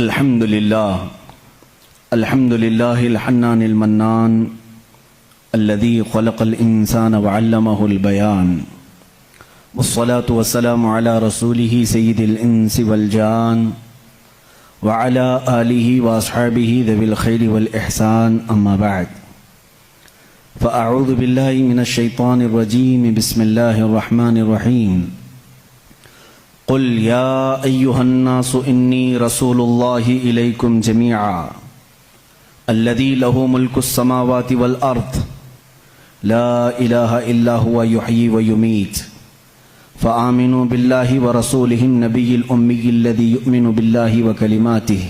الحمد لله الحنان المنان الذي خلق الإنسان وعلمه البيان والصلاة والسلام على رسوله سيد الإنس والجان وعلى آله وأصحابه ذوي الخير والإحسان أما بعد فأعوذ بالله من الشيطان الرجيم بسم الله الرحمن الرحيم قل يا أيها الناس إني رسول الله إليكم جميعا الذي له ملك السماوات والأرض لا إله إلا هو يحيي ويميت فآمنوا بالله ورسوله النبي الأمي الذي يؤمن بالله وكلماته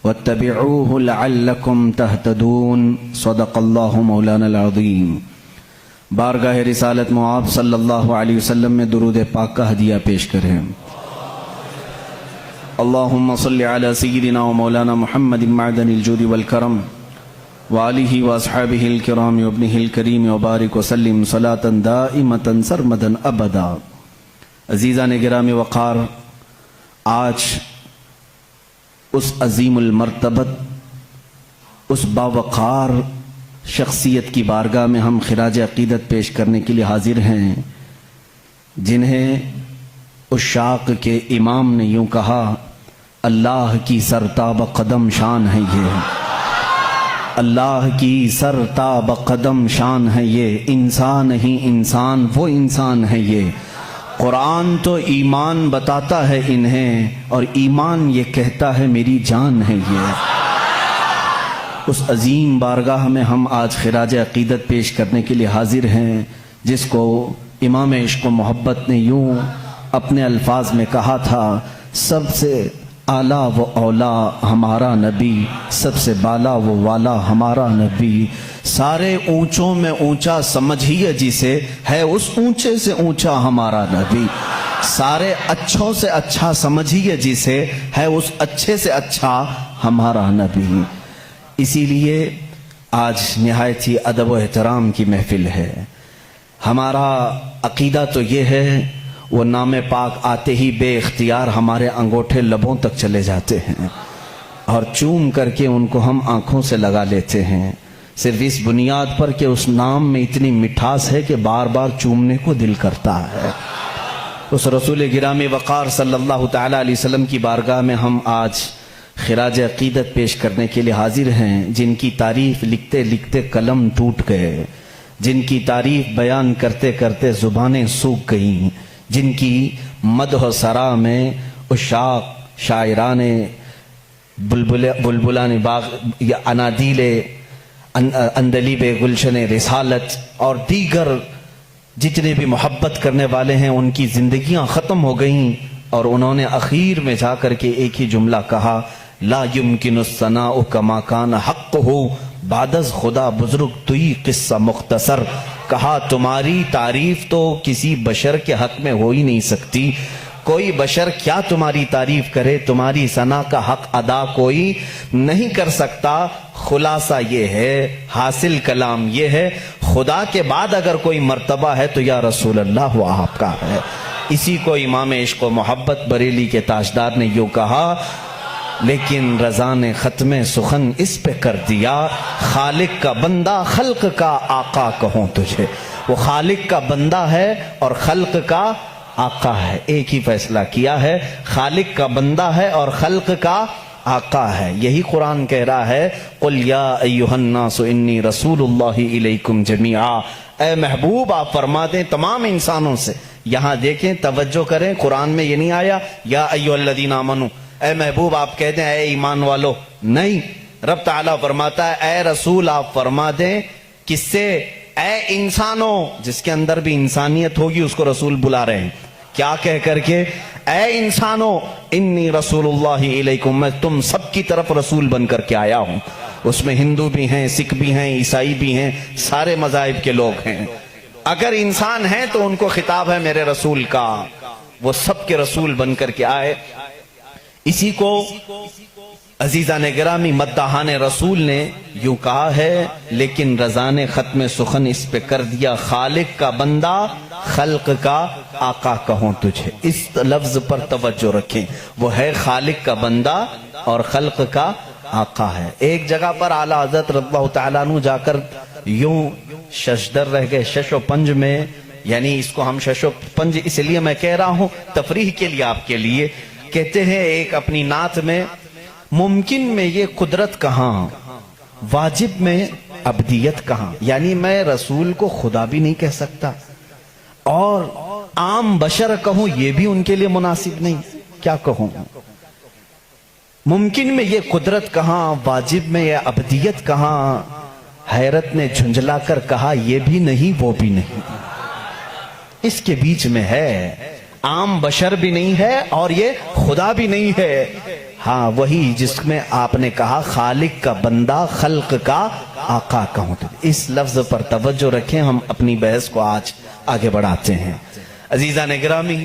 واتبعوه لعلكم تهتدون صدق الله مولانا العظيم۔ بارگاہ رسالت معاب صلی اللہ علیہ وسلم میں درود پاک کا ہدیہ پیش کریں۔ اللہم صلی علی سیدنا و مولانا محمد معدن الجود والکرم وآلہ واصحابہ الکرام وابنہ الکریم وبارک وسلم صلاة دائمة سرمدا ابدا۔ عزیزان گرامی وقار، آج اس عظیم المرتبت، اس باوقار شخصیت کی بارگاہ میں ہم خراج عقیدت پیش کرنے کے لیے حاضر ہیں، جنہیں عشاق کے امام نے یوں کہا، اللہ کی سرتاب قدم شان ہے یہ، اللہ کی سرتاب قدم شان ہے یہ، انسان ہی انسان وہ انسان ہے یہ، قرآن تو ایمان بتاتا ہے انہیں اور ایمان یہ کہتا ہے میری جان ہے یہ۔ اس عظیم بارگاہ میں ہم آج خراج عقیدت پیش کرنے کے لیے حاضر ہیں، جس کو امام عشق و محبت نے یوں اپنے الفاظ میں کہا تھا، سب سے اعلیٰ و اولا ہمارا نبی، سب سے بالا و والا ہمارا نبی، سارے اونچوں میں اونچا سمجھیے جسے، ہے اس اونچے سے اونچا ہمارا نبی، سارے اچھوں سے اچھا سمجھیے جسے، ہے اس اچھے سے اچھا ہمارا نبی۔ اسی لیے آج نہایت ہی ادب و احترام کی محفل ہے۔ ہمارا عقیدہ تو یہ ہے، وہ نام پاک آتے ہی بے اختیار ہمارے انگوٹھے لبوں تک چلے جاتے ہیں اور چوم کر کے ان کو ہم آنکھوں سے لگا لیتے ہیں، صرف اس بنیاد پر کہ اس نام میں اتنی مٹھاس ہے کہ بار بار چومنے کو دل کرتا ہے۔ اس رسول گرامی وقار صلی اللہ تعالی علیہ وسلم کی بارگاہ میں ہم آج خراج عقیدت پیش کرنے کے لیے حاضر ہیں، جن کی تعریف لکھتے لکھتے قلم ٹوٹ گئے، جن کی تعریف بیان کرتے کرتے زبانیں سوکھ گئیں، جن کی مدح و ثنا میں عشاق، شاعران بلبلان باغ یا انادیل اندلیب گلشن رسالت اور دیگر جتنے بھی محبت کرنے والے ہیں، ان کی زندگیاں ختم ہو گئیں، اور انہوں نے اخیر میں جا کر کے ایک ہی جملہ کہا، لا یمکن الثناء کما کان حق ہو بعد از خدا بزرگ توئی قصہ مختصر، کہا تمہاری تعریف تو کسی بشر کے حق میں ہو ہی نہیں سکتی، کوئی بشر کیا تمہاری تعریف کرے، تمہاری ثنا کا حق ادا کوئی نہیں کر سکتا۔ خلاصہ یہ ہے، حاصل کلام یہ ہے، خدا کے بعد اگر کوئی مرتبہ ہے تو یا رسول اللہ وہ آپ کا ہے۔ اسی کو امام عشق و محبت بریلی کے تاجدار نے یوں کہا، لیکن رضا نے ختم سخن اس پہ کر دیا، خالق کا بندہ خلق کا آقا کہوں تجھے۔ وہ خالق کا بندہ ہے اور خلق کا آقا ہے، ایک ہی فیصلہ کیا ہے، خالق کا بندہ ہے اور خلق کا آقا ہے۔ یہی قرآن کہہ رہا ہے، قل یا ایھا الناس انی رسول اللہ الیکم جمیعا، اے محبوب آپ فرما دیں تمام انسانوں سے۔ یہاں دیکھیں، توجہ کریں، قرآن میں یہ نہیں آیا یا ایھا الذین آمنوا، اے محبوب آپ کہہ دیں اے ایمان والو، نہیں، رب تعالیٰ فرماتا ہے اے رسول آپ فرما دیں، کس سے؟ اے انسانوں، جس کے اندر بھی انسانیت ہوگی اس کو رسول بلا رہے ہیں، کیا کہہ کر کے؟ اے انسانوں انی رسول اللہ علیکم، میں تم سب کی طرف رسول بن کر کے آیا ہوں۔ اس میں ہندو بھی ہیں، سکھ بھی ہیں، عیسائی بھی ہیں، سارے مذاہب کے لوگ ہیں۔ اگر انسان ہیں تو ان کو خطاب ہے میرے رسول کا، وہ سب کے رسول بن کر کے آئے۔ اسی کو عزیزان گرامی مداحان رسول نے یوں کہا ہے، لیکن رضا نے ختم سخن اس پہ کر دیا، خالق کا بندہ خلق کا آقا کہوں تجھے۔ اس لفظ پر توجہ رکھیں، وہ ہے خالق کا بندہ اور خلق کا آقا ہے۔ ایک جگہ پر اعلیٰ حضرت رضی اللہ تعالیٰ عنہ جا کر یوں ششدر رہ گئے، شش و پنج میں، یعنی اس کو ہم شش و پنج اس لیے میں کہہ رہا ہوں تفریح کے لیے آپ کے لیے، کہتے ہیں ایک اپنی نعت میں، ممکن میں یہ قدرت کہاں، واجب میں عبدیت کہاں، یعنی میں رسول کو خدا بھی نہیں کہہ سکتا اور عام بشر کہوں یہ بھی ان کے لیے مناسب نہیں، کیا کہوں؟ ممکن میں یہ قدرت کہاں، واجب میں یہ عبدیت کہاں، حیرت نے جھنجلا کر کہا یہ بھی نہیں وہ بھی نہیں، اس کے بیچ میں ہے، عام بشر بھی نہیں ہے اور یہ خدا بھی نہیں ہے، ہاں وہی جس میں آپ نے کہا خالق کا بندہ خلق کا آقا کہوں۔ اس لفظ پر توجہ رکھیں، ہم اپنی بحث کو آج آگے بڑھاتے ہیں۔ عزیزان گرامی،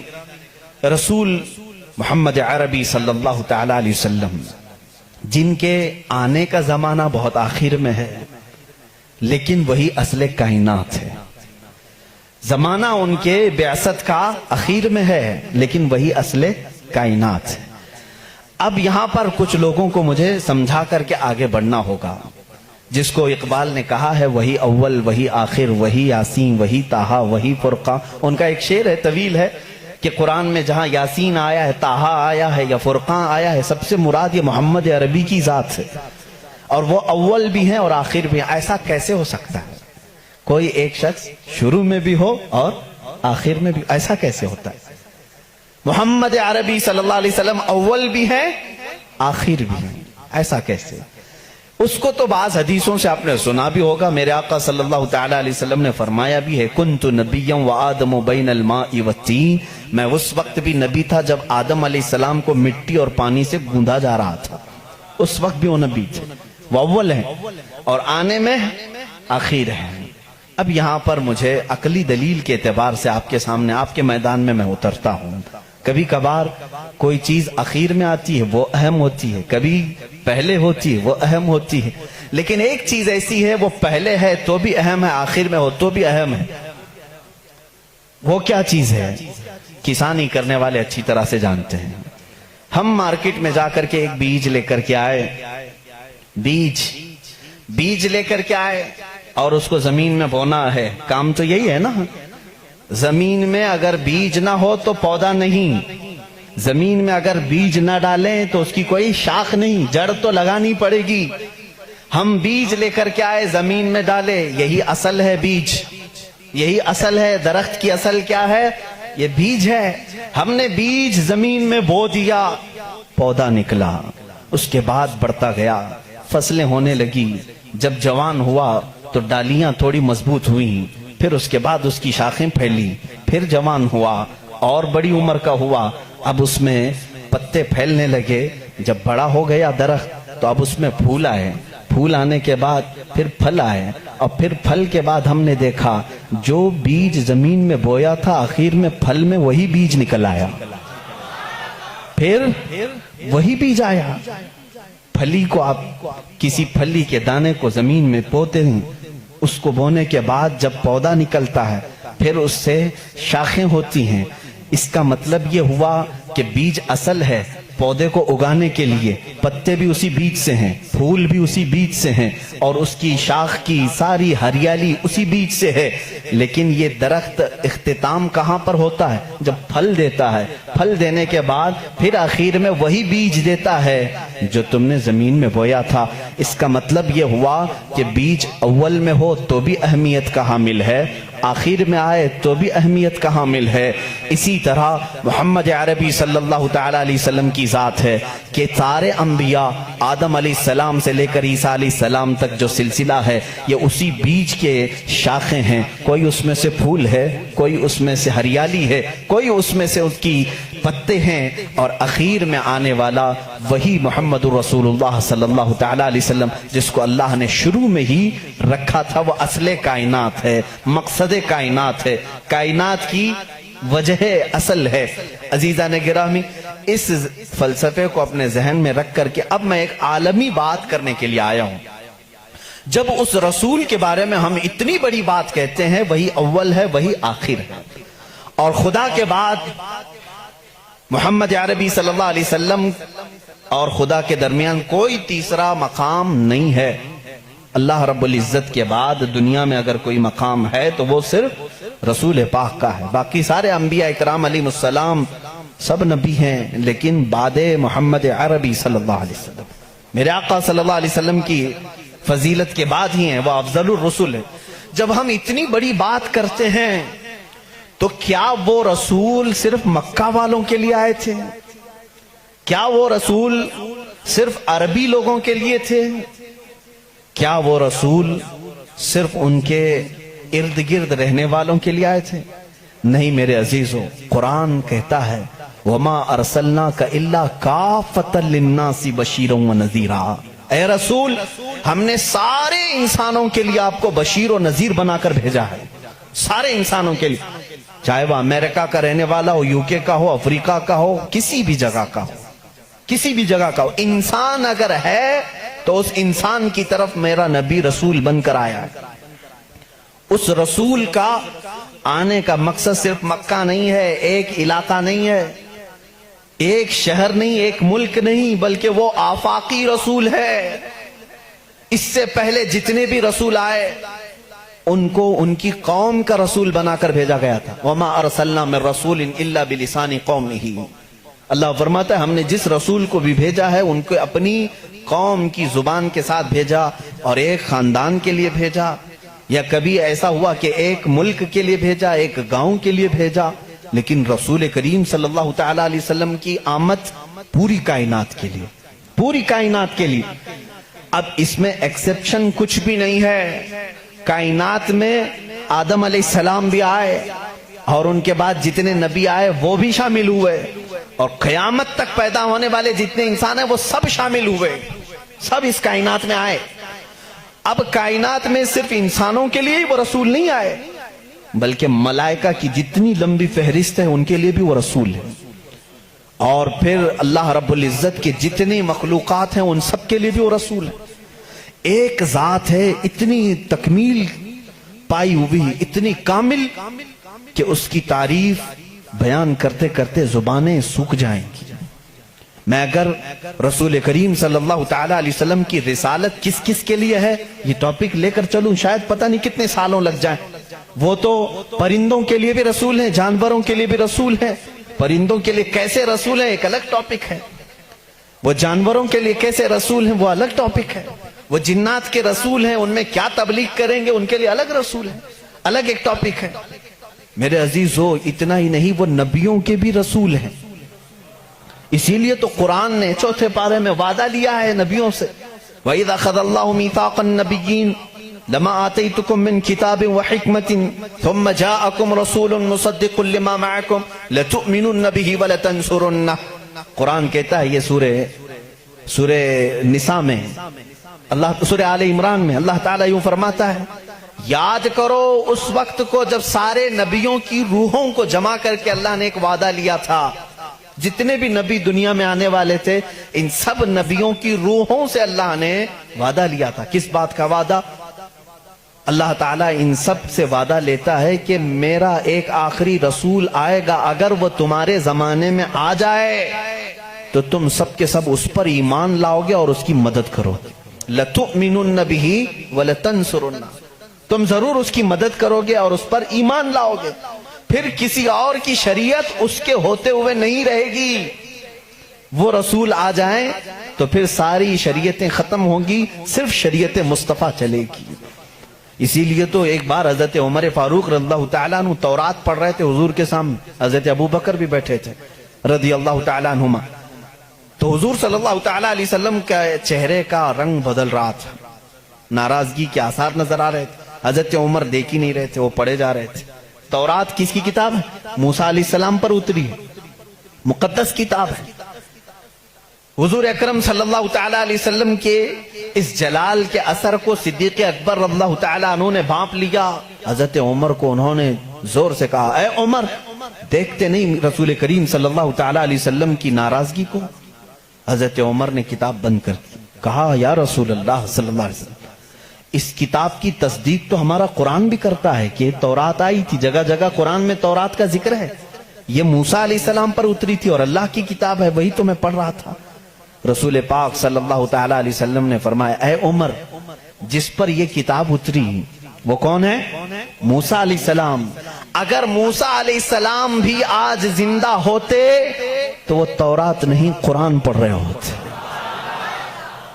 رسول محمد عربی صلی اللہ تعالی علیہ وسلم جن کے آنے کا زمانہ بہت آخر میں ہے لیکن وہی اصل کائنات ہے، زمانہ ان کے بعثت کا اخیر میں ہے لیکن وہی اصل کائنات ہے۔ اب یہاں پر کچھ لوگوں کو مجھے سمجھا کر کے آگے بڑھنا ہوگا، جس کو اقبال نے کہا ہے وہی اول وہی آخر وہی یاسین وہی طٰہٰ وہی فرقان۔ ان کا ایک شعر ہے، طویل ہے، کہ قرآن میں جہاں یاسین آیا ہے، طٰہٰ آیا ہے یا فرقان آیا ہے، سب سے مراد یہ محمد عربی کی ذات ہے، اور وہ اول بھی ہیں اور آخر بھی ہیں۔ ایسا کیسے ہو سکتا ہے کوئی ایک شخص شروع میں بھی ہو اور آخر میں بھی؟ ایسا کیسے ہوتا ہے؟ محمد عربی صلی اللہ علیہ وسلم اول بھی ہیں آخر بھی ہیں، ایسا کیسے؟ اس کو تو بعض حدیثوں سے آپ نے سنا بھی ہوگا، میرے آقا صلی اللہ تعالی علیہ وسلم نے فرمایا بھی ہے، کنت نبیا وآدم بین الماء والطین، میں اس وقت بھی نبی تھا جب آدم علیہ السلام کو مٹی اور پانی سے گوندھا جا رہا تھا، اس وقت بھی وہ نبی تھے، وہ اول ہیں اور آنے میں آخر ہیں۔ اب یہاں پر مجھے عقلی دلیل کے اعتبار سے آپ کے سامنے، آپ کے میدان میں اترتا ہوں۔ کبھی کبھار کوئی چیز اخیر میں آتی ہے وہ اہم ہوتی ہے، کبھی پہلے ہوتی ہے وہ اہم ہوتی ہے، لیکن ایک چیز ایسی ہے وہ پہلے ہے تو بھی اہم ہے، آخر میں ہو تو بھی اہم ہے۔ وہ کیا چیز ہے؟ کسانی کرنے والے اچھی طرح سے جانتے ہیں۔ ہم مارکیٹ میں جا کر کے ایک بیج لے کر کے آئے، بیج لے کر کے آئے اور اس کو زمین میں بونا ہے، کام تو یہی ہے نا۔ زمین میں اگر بیج نہ ہو تو پودا نہیں، زمین میں اگر بیج نہ ڈالیں تو اس کی کوئی شاخ نہیں، جڑ تو لگانی پڑے گی۔ ہم بیج لے کر کے آئے، زمین میں ڈالے، یہی اصل ہے بیج، یہی اصل ہے۔ درخت کی اصل کیا ہے؟ یہ بیج ہے۔ ہم نے بیج زمین میں بو دیا، پودا نکلا، اس کے بعد بڑھتا گیا، فصلیں ہونے لگی، جب جوان ہوا تو ڈالیاں تھوڑی مضبوط ہوئیں، پھر اس کے بعد اس کی شاخیں پھیلی، پھر جوان ہوا اور بڑی عمر کا ہوا، اب اس میں پتے پھیلنے لگے، جب بڑا ہو گیا درخت تو اب اس میں پھول آئے، پھول آنے کے بعد پھر پھل آئے، اور پھر پھل کے بعد ہم نے دیکھا جو بیج زمین میں بویا تھا آخر میں پھل میں وہی بیج نکل آیا، پھر وہی بیج آیا۔ پھلی کو آپ کسی پھلی کے دانے کو زمین میں بوتے ہیں، اس کو بونے کے بعد جب پودا نکلتا ہے پھر اس سے شاخیں ہوتی ہیں، اس کا مطلب یہ ہوا کہ بیج اصل ہے پودے کو اگانے کے لیے، پتے بھی اسی بیج سے ہیں، پھول بھی اسی بیج سے ہیں، اور اس کی شاخ کی ساری ہریالی اسی بیج سے ہے۔ لیکن یہ درخت اختتام کہاں پر ہوتا ہے؟ جب پھل دیتا ہے، پھل دینے کے بعد پھر آخر میں وہی بیج دیتا ہے جو تم نے زمین میں بویا تھا۔ اس کا مطلب یہ ہوا کہ بیج اول میں ہو تو بھی اہمیت کا حامل ہے، آخر میں آئے تو بھی اہمیت کا حامل ہے۔ اسی طرح محمد عربی صلی اللہ تعالی علیہ وسلم کی ذات ہے کہ سارے انبیاء آدم علیہ السلام سے لے کر عیسیٰ علیہ السلام تک جو سلسلہ ہے یہ اسی بیج کے شاخیں ہیں، کوئی اس میں سے پھول ہے، کوئی اس میں سے ہریالی ہے، کوئی اس میں سے اس کی پتے ہیں، اور اخیر میں آنے والا وہی محمد رسول اللہ صلی اللہ تعالی علیہ وسلم جس کو اللہ نے شروع میں ہی رکھا تھا۔ وہ اصل کائنات ہے، مقصد کائنات ہے، کائنات کی وجہ اصل ہے۔ عزیزان گرامی، اس فلسفے کو اپنے ذہن میں رکھ کر کے اب میں ایک عالمی بات کرنے کے لیے آیا ہوں۔ جب اس رسول کے بارے میں ہم اتنی بڑی بات کہتے ہیں، وہی اول ہے وہی آخر ہے، اور خدا کے بعد محمد عربی صلی اللہ علیہ وسلم اور خدا کے درمیان کوئی تیسرا مقام نہیں ہے۔ اللہ رب العزت کے بعد دنیا میں اگر کوئی مقام ہے تو وہ صرف رسول پاک کا ہے۔ باقی سارے انبیاء اکرام علیہ السلام سب نبی ہیں، لیکن بعد محمد عربی صلی اللہ علیہ وسلم، میرے آقا صلی اللہ علیہ وسلم کی فضیلت کے بعد ہی ہیں، وہ افضل الرسول ہے۔ جب ہم اتنی بڑی بات کرتے ہیں تو کیا وہ رسول صرف مکہ والوں کے لیے آئے تھے؟ کیا وہ رسول صرف عربی لوگوں کے لیے تھے؟ کیا وہ رسول صرف ان کے ارد گرد رہنے والوں کے لیے آئے تھے؟ نہیں میرے عزیزوں، قرآن کہتا ہے وَمَا أَرْسَلْنَاكَ إِلَّا كَافَةً لِلنَّاسِ بَشِيرًا وَنَذِيرًا، اے رسول ہم نے سارے انسانوں کے لیے آپ کو بشیر و نذیر بنا کر بھیجا ہے، سارے انسانوں کے لیے، چاہے وہ امریکہ کا رہنے والا ہو، یو کے کا ہو، افریقہ کا ہو، کسی بھی جگہ کا ہو، کسی بھی جگہ کا ہو، انسان اگر ہے تو اس انسان کی طرف میرا نبی رسول بن کر آیا ہے۔ اس رسول کا آنے کا مقصد صرف مکہ نہیں ہے، ایک علاقہ نہیں ہے، ایک شہر نہیں، ایک ملک نہیں، بلکہ وہ آفاقی رسول ہے۔ اس سے پہلے جتنے بھی رسول آئے ان کو ان کی قوم کا رسول بنا کر بھیجا گیا تھا۔ وَمَا أَرْسَلْنَا مِن رَّسُولٍ إِلَّا بِلِسَانِ قَوْمِهِ، اللہ فرماتا ہے ہم نے جس رسول کو بھی بھیجا ہے ان کو اپنی قوم کی زبان کے ساتھ بھیجا، اور ایک خاندان کے لیے بھیجا، یا کبھی ایسا ہوا کہ ایک ملک کے لیے بھیجا، ایک گاؤں کے لیے بھیجا، لیکن رسول کریم صلی اللہ تعالی علیہ وسلم کی آمد پوری کائنات کے لیے، پوری کائنات کے لیے۔ اب اس میں ایکسپشن کچھ بھی نہیں ہے۔ کائنات میں آدم علیہ السلام بھی آئے، اور ان کے بعد جتنے نبی آئے وہ بھی شامل ہوئے، اور قیامت تک پیدا ہونے والے جتنے انسان ہیں وہ سب شامل ہوئے، سب اس کائنات میں آئے۔ اب کائنات میں صرف انسانوں کے لیے ہی وہ رسول نہیں آئے، بلکہ ملائکہ کی جتنی لمبی فہرست ہے ان کے لیے بھی وہ رسول ہے، اور پھر اللہ رب العزت کے جتنی مخلوقات ہیں ان سب کے لیے بھی وہ رسول ہے۔ ایک ذات ہے اتنی تکمیل پائی ہوئی، اتنی کامل کہ اس کی تعریف بیان کرتے کرتے زبانیں سوکھ جائیں گی۔ میں اگر رسول کریم صلی اللہ تعالی علیہ وسلم کی رسالت کس کس کے لیے ہے یہ ٹاپک لے کر چلوں، شاید پتہ نہیں کتنے سالوں لگ جائیں۔ وہ تو پرندوں کے لیے بھی رسول ہیں، جانوروں کے لیے بھی رسول ہیں۔ پرندوں کے لیے کیسے رسول ہیں ایک الگ ٹاپک ہے، وہ جانوروں کے لیے کیسے رسول ہیں وہ الگ ٹاپک ہے، وہ جنات کے رسول ہیں ان میں کیا تبلیغ کریں گے ان کے لیے الگ رسول ہے، الگ ایک ٹاپک ہے۔ میرے عزیزو اتنا ہی نہیں، وہ نبیوں کے بھی رسول ہیں۔ اسی لیے تو قرآن نے چوتھے پارے میں وعدہ لیا ہے نبیوں سے، وَإِذَا أَخَذَ اللَّهُ مِيثَاقَ النَّبِيِّينَ لَمَا آتَيْتُكُم مِّن كِتَابٍ وَحِكْمَةٍ ثُمَّ جَاءَكُمْ رَسُولٌ مُصَدِّقٌ لِّمَا مَعَكُمْ لَتُؤْمِنُنَّ بِهِ وَلَتَنصُرُنَّهُ۔ قرآن کہتا ہے یہ سورہ نساء میں، اللہ سورہ آل عمران میں اللہ تعالیٰ یوں فرماتا ہے، یاد کرو اس وقت کو جب سارے نبیوں کی روحوں کو جمع کر کے اللہ نے ایک وعدہ لیا تھا۔ جتنے بھی نبی دنیا میں آنے والے تھے ان سب نبیوں کی روحوں سے اللہ نے وعدہ لیا تھا۔ کس بات کا وعدہ؟ اللہ تعالیٰ ان سب سے وعدہ لیتا ہے کہ میرا ایک آخری رسول آئے گا، اگر وہ تمہارے زمانے میں آ جائے تو تم سب کے سب اس پر ایمان لاؤ گے اور اس کی مدد کرو گے۔ لَتُؤْمِنُنَّ بِهِ وَلَتَنْصُرُنَّهُ، تم ضرور اس کی مدد کرو گے اور اس پر ایمان لاؤ گے۔ پھر کسی اور کی شریعت اس کے ہوتے ہوئے نہیں رہے گی، وہ رسول آ جائیں تو پھر ساری شریعتیں ختم ہوں گی، صرف شریعت مصطفیٰ چلے گی۔ اسی لیے تو ایک بار حضرت عمر فاروق رضی اللہ تعالیٰ عنہ تورات پڑھ رہے تھے حضور کے سامنے، حضرت ابو بکر بھی بیٹھے تھے رضی اللہ تعالیٰ عنہما، تو حضور صلی اللہ تعالیٰ علیہ وسلم کا چہرے کا رنگ بدل رہا تھا، ناراضگی کے آثار نظر آ رہے تھے۔ حضرت عمر دیکھ ہی نہیں رہے تھے، وہ پڑھے جا رہے تھے۔ تورات کس کی کتاب ہے؟ موسیٰ علیہ السلام پر اتری ہے، مقدس کتاب ہے۔ حضور اکرم صلی اللہ تعالیٰ علیہ وسلم کے اس جلال کے اثر کو صدیق اکبر رضی اللہ تعالیٰ عنہ نے بھانپ لیا۔ حضرت عمر کو انہوں نے زور سے کہا، اے عمر دیکھتے نہیں رسول کریم صلی اللہ تعالیٰ علیہ وسلم کی ناراضگی کو؟ حضرت عمر نے کتاب بند کر دی، کہا یا رسول اللہ صلی اللہ علیہ وسلم اس کتاب کی تصدیق تو ہمارا قرآن بھی کرتا ہے کہ تورات آئی تھی، جگہ جگہ قرآن میں تورات کا ذکر ہے، یہ موسیٰ علیہ السلام پر اتری تھی اور اللہ کی کتاب ہے، وہی تو میں پڑھ رہا تھا۔ رسول پاک صلی اللہ تعالی علیہ وسلم نے فرمایا اے عمر جس پر یہ کتاب اتری وہ کون ہے؟ موسیٰ علیہ السلام. اگر موسیٰ علیہ السلام بھی آج زندہ ہوتے تو وہ تورات نہیں قرآن پڑھ رہے ہوتے.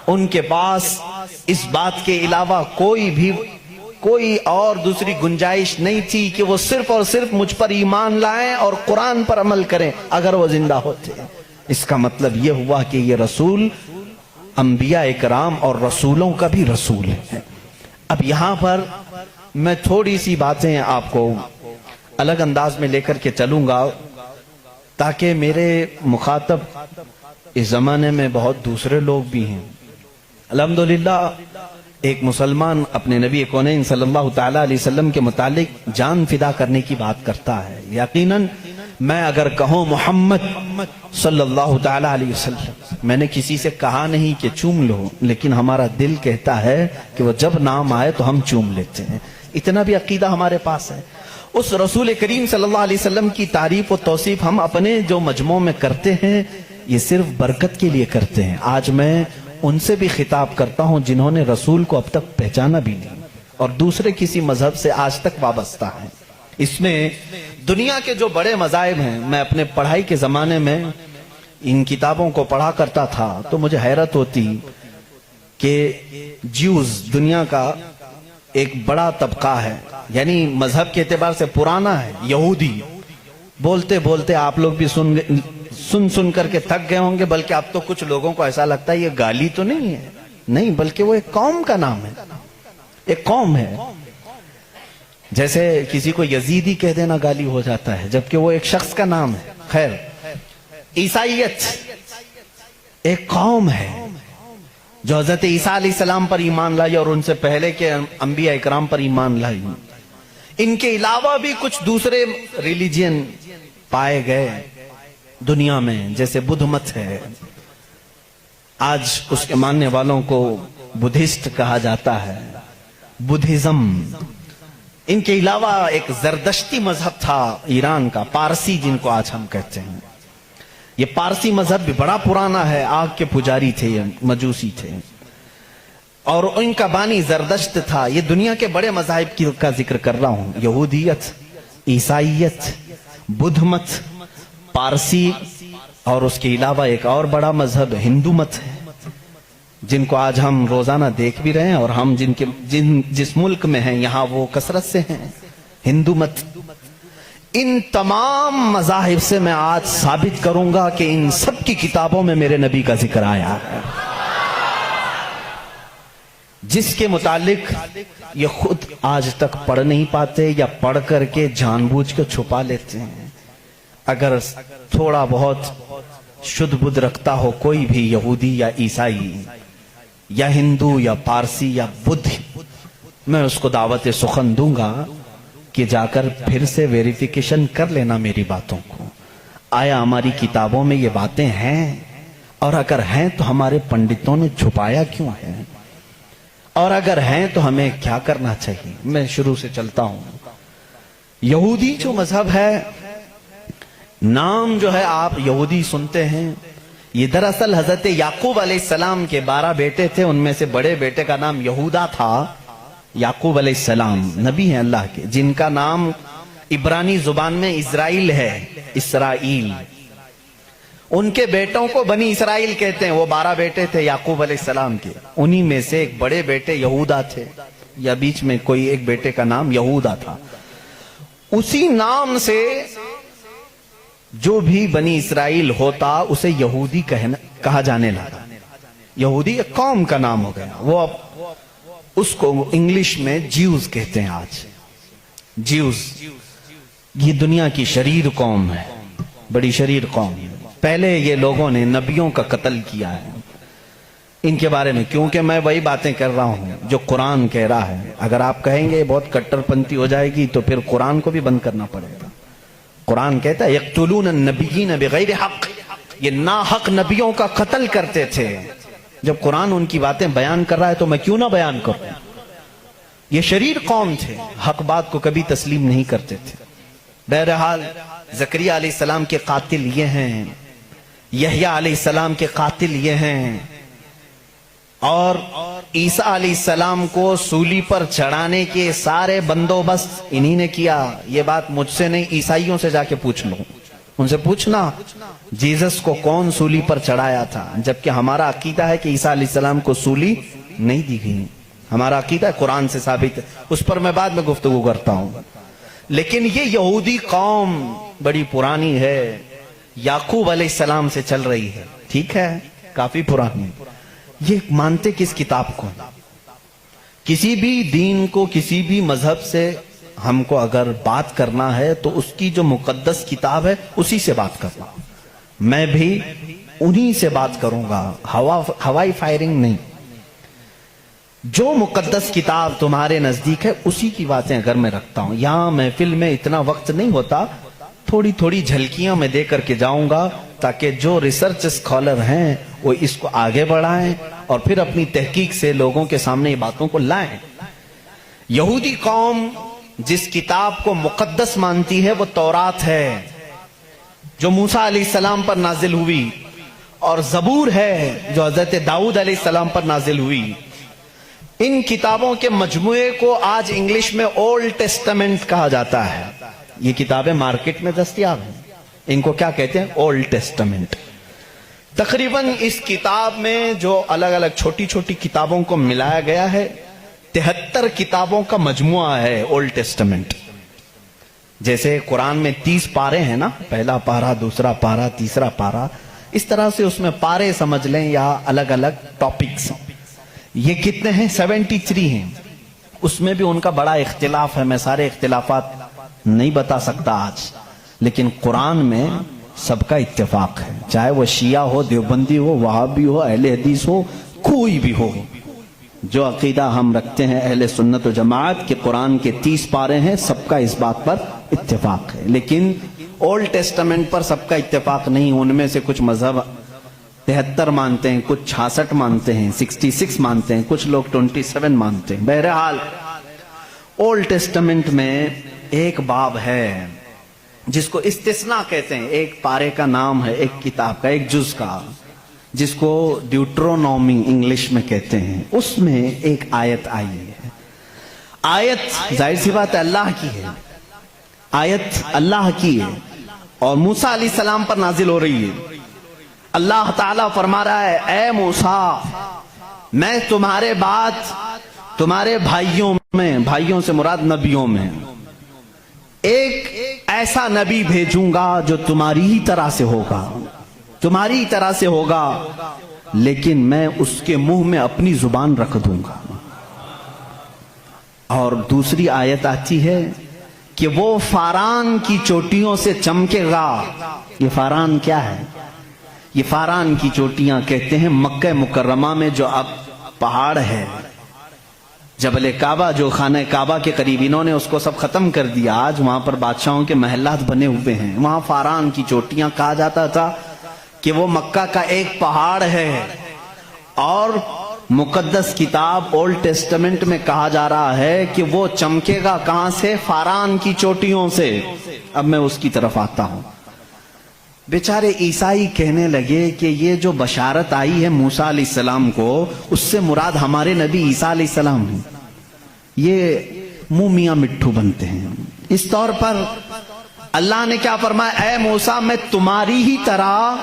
ان کے پاس اس بات کے علاوہ کوئی اور دوسری گنجائش نہیں تھی کہ وہ صرف اور صرف مجھ پر ایمان لائیں اور قرآن پر عمل کریں اگر وہ زندہ ہوتے. اس کا مطلب یہ ہوا کہ یہ رسول انبیاء کرام اور رسولوں کا بھی رسول ہے. اب یہاں پر میں تھوڑی سی باتیں آپ کو الگ انداز میں لے کر کے چلوں گا تاکہ میرے مخاطب اس زمانے میں بہت دوسرے لوگ بھی ہیں. الحمدللہ ایک مسلمان اپنے نبی کونین صلی اللہ تعالی علیہ وسلم کے متعلق جان فدا کرنے کی بات کرتا ہے. یقیناً میں اگر کہوں محمد صلی اللہ تعالی علیہ وسلم, میں نے کسی سے کہا نہیں کہ چوم لو, لیکن ہمارا دل کہتا ہے کہ وہ جب نام آئے تو ہم چوم لیتے ہیں. اتنا بھی عقیدہ ہمارے پاس ہے. اس رسول کریم صلی اللہ علیہ وسلم کی تعریف و توصیف ہم اپنے جو مجموع میں کرتے ہیں یہ صرف برکت کے لیے کرتے ہیں. آج میں ان سے بھی خطاب کرتا ہوں جنہوں نے رسول کو اب تک پہچانا بھی نہیں اور دوسرے کسی مذہب سے آج تک وابستہ ہیں. اس میں دنیا کے جو بڑے مذاہب ہیں, میں اپنے پڑھائی کے زمانے میں ان کتابوں کو پڑھا کرتا تھا تو مجھے حیرت ہوتی کہ جیوز دنیا کا ایک بڑا طبقہ ہے, یعنی مذہب کے اعتبار سے پرانا ہے. یہودی بولتے بولتے آپ لوگ بھی سن کر کے تھک گئے ہوں گے, بلکہ اب تو کچھ لوگوں کو ایسا لگتا ہے یہ گالی تو نہیں ہے, نہیں بلکہ وہ ایک قوم کا نام ہے, ایک قوم ہے. جیسے کسی کو یزیدی کہہ دینا گالی ہو جاتا ہے جبکہ وہ ایک شخص کا نام ہے. خیر, عیسائیت ایک قوم ہے جو حضرت عیسیٰ علیہ السلام پر ایمان لائی اور ان سے پہلے کے انبیاء اکرام پر ایمان لائی. ان کے علاوہ بھی کچھ دوسرے ریلیجن پائے گئے دنیا میں, جیسے بدھ مت ہے, آج اس کے ماننے والوں کو بدھسٹ کہا جاتا ہے, بدھزم. ان کے علاوہ ایک زردشتی مذہب تھا ایران کا, پارسی جن کو آج ہم کہتے ہیں. یہ پارسی مذہب بھی بڑا پرانا ہے, آگ کے پجاری تھے, مجوسی تھے اور ان کا بانی زردشت تھا. یہ دنیا کے بڑے مذاہب کا ذکر کر رہا ہوں. یہودیت, عیسائیت, بدھ مت, پارسی اور اس کے علاوہ ایک اور بڑا مذہب ہندو مت ہے جن کو آج ہم روزانہ دیکھ بھی رہے ہیں اور ہم جس ملک میں ہیں یہاں وہ کثرت سے ہیں, ہندو مت. ان تمام مذاہب سے میں آج ثابت کروں گا کہ ان سب کی کتابوں میں میرے نبی کا ذکر آیا ہے, جس کے متعلق یہ خود آج تک پڑھ نہیں پاتے یا پڑھ کر کے جان بوجھ کے چھپا لیتے ہیں. اگر تھوڑا بہت شدھ بدھ رکھتا ہو کوئی بھی یہودی یا عیسائی یا ہندو یا پارسی یا بدھ, میں اس کو دعوت سخن دوں گا کہ جا کر پھر سے ویریفیکیشن کر لینا میری باتوں کو. آیا ہماری کتابوں میں یہ باتیں ہیں, اور اگر ہیں تو ہمارے پنڈتوں نے چھپایا کیوں ہے, اور اگر ہیں تو ہمیں کیا کرنا چاہیے. میں شروع سے چلتا ہوں. یہودی جو مذہب ہے, نام جو ہے آپ یہودی سنتے ہیں, یہ دراصل حضرت یعقوب علیہ السلام کے 12 بیٹے تھے, ان میں سے بڑے بیٹے کا نام یہودا تھا. یعقوب علیہ السلام نبی ہیں اللہ کے, جن کا نام عبرانی زبان میں اسرائیل ہے, اسرائیل. ان کے بیٹوں کو بنی اسرائیل کہتے ہیں. وہ 12 بیٹے تھے یعقوب علیہ السلام کے, انہی میں سے ایک بڑے بیٹے یہودا تھے, یا بیچ میں کوئی ایک بیٹے کا نام یہودا تھا. اسی نام سے جو بھی بنی اسرائیل ہوتا اسے یہودی کہا جانے لگا. یہودی ایک قوم کا نام ہو گیا. وہ اس کو انگلش میں جیوز کہتے ہیں آج. جیوز یہ دنیا کی شریر قوم ہے, بڑی شریر قوم. پہلے یہ لوگوں نے نبیوں کا قتل کیا ہے. ان کے بارے میں کیونکہ میں وہی باتیں کر رہا ہوں جو قرآن کہہ رہا ہے. اگر آپ کہیں گے بہت کٹر پنتھی ہو جائے گی تو پھر قرآن کو بھی بند کرنا پڑے گا. قرآن کہتا ہے یقتلون النبیین بغیر حق, یہ ناحق نبیوں کا قتل کرتے تھے. جب قرآن ان کی باتیں بیان کر رہا ہے تو میں کیوں نہ بیان کروں. یہ شریر قوم تھے, حق بات کو کبھی تسلیم نہیں کرتے تھے. بہرحال زکریا علیہ السلام کے قاتل یہ ہیں. یحییٰ علیہ السلام کے قاتل یہ ہیں، اور عیسیٰ علیہ السلام کو سولی پر چڑھانے کے سارے بندوبست انہی نے کیا۔ یہ بات مجھ سے نہیں، عیسائیوں سے جا کے پوچھ لو، ان سے پوچھنا جیزس کو کون سولی پر چڑھایا تھا، جبکہ ہمارا عقیدہ ہے کہ عیسیٰ علیہ السلام کو سولی نہیں دی گئی۔ ہمارا عقیدہ قرآن سے ثابت ہے، اس پر میں بعد میں گفتگو کرتا ہوں۔ لیکن یہ یہودی قوم بڑی پرانی ہے، یعقوب علیہ السلام سے چل رہی ہے، ٹھیک ہے، کافی پرانی۔ یہ مانتے کس کتاب کو؟ کسی بھی دین کو، کسی بھی مذہب سے ہم کو اگر بات کرنا ہے تو اس کی جو مقدس کتاب ہے اسی سے بات کرنا۔ میں بھی انہی سے بات کروں گا، ہوائی فائرنگ نہیں۔ جو مقدس کتاب تمہارے نزدیک ہے اسی کی باتیں اگر میں رکھتا ہوں، یہاں محفل میں اتنا وقت نہیں ہوتا، تھوڑی تھوڑی جھلکیاں میں دے کر کے جاؤں گا تاکہ جو ریسرچ اسکالر ہیں وہ اس کو آگے بڑھائیں اور پھر اپنی تحقیق سے لوگوں کے سامنے یہ باتوں کو لائیں۔ یہودی قوم جس کتاب کو مقدس مانتی ہے وہ تورات ہے، جو موسیٰ علیہ السلام پر نازل ہوئی، اور زبور ہے جو حضرت داؤد علیہ السلام پر نازل ہوئی۔ ان کتابوں کے مجموعے کو آج انگلش میں اولڈ ٹیسٹمنٹ کہا جاتا ہے۔ یہ کتابیں مارکیٹ میں دستیاب ہیں، ان کو کیا کہتے ہیں؟ Old testament. تقریباً اس کتاب میں جو الگ الگ چھوٹی چھوٹی کتابوں کو ملایا گیا ہے 73 کتابوں کا مجموعہ ہے اولڈ ٹیسٹمنٹ۔ جیسے قرآن میں 30 پارے ہیں نا، پہلا پارا، دوسرا پارا، تیسرا پارا، اس طرح سے اس میں پارے سمجھ لیں یا الگ الگ ٹاپکس۔ یہ کتنے ہیں؟ 73 ہیں۔ اس میں بھی ان کا بڑا اختلاف ہے، میں سارے اختلافات نہیں بتا سکتا آج، لیکن قرآن میں سب کا اتفاق ہے، چاہے وہ شیعہ ہو، دیوبندی ہو، وہابی ہو، اہل حدیث ہو، کوئی بھی ہو۔ جو عقیدہ ہم رکھتے ہیں اہل سنت و جماعت کہ قرآن کے 30 پارے ہیں، سب کا اس بات پر اتفاق ہے۔ لیکن اولڈ ٹیسٹمنٹ پر سب کا اتفاق نہیں، ان میں سے کچھ مذہب 73 مانتے ہیں، کچھ 66 مانتے ہیں، 66 مانتے ہیں، کچھ لوگ 27 مانتے ہیں۔ بہرحال اولڈ ٹیسٹمنٹ میں ایک باب ہے جس کو استثناء کہتے ہیں، ایک پارے کا نام ہے، ایک کتاب کا، ایک جز کا، جس کو ڈیوٹرونومی انگلش میں کہتے ہیں۔ اس میں ایک آیت آئی ہے۔ آیت ظاہر سی بات ہے اللہ کی ہے، آیت اللہ کی ہے اور موسیٰ علیہ السلام پر نازل ہو رہی ہے۔ اللہ تعالیٰ فرما رہا ہے، اے موسیٰ، میں تمہارے بعد تمہارے بھائیوں سے مراد نبیوں میں ایک ایسا نبی بھیجوں گا جو تمہاری ہی طرح سے ہوگا، تمہاری ہی طرح سے ہوگا، لیکن میں اس کے منہ میں اپنی زبان رکھ دوں گا۔ اور دوسری آیت آتی ہے کہ وہ فاران کی چوٹیوں سے چمکے گا۔ یہ فاران کیا ہے؟ یہ فاران کی چوٹیاں کہتے ہیں مکہ مکرمہ میں جو اب پہاڑ ہے، جبل کعبہ، جو خانہ کعبہ کے قریب، انہوں نے اس کو سب ختم کر دیا، آج وہاں پر بادشاہوں کے محلات بنے ہوئے ہیں۔ وہاں فاران کی چوٹیاں کہا جاتا تھا کہ وہ مکہ کا ایک پہاڑ ہے، اور مقدس کتاب اولڈ ٹیسٹمنٹ میں کہا جا رہا ہے کہ وہ چمکے گا کہاں سے؟ فاران کی چوٹیوں سے۔ اب میں اس کی طرف آتا ہوں۔ بیچارے عیسائی کہنے لگے کہ یہ جو بشارت آئی ہے موسیٰ علیہ السلام کو، اس سے مراد ہمارے نبی عیسیٰ علیہ السلام ہیں۔ یہ منہ میاں مٹھو بنتے ہیں۔ اس طور پر اللہ نے کیا فرمایا؟ اے موسیٰ، میں تمہاری ہی طرح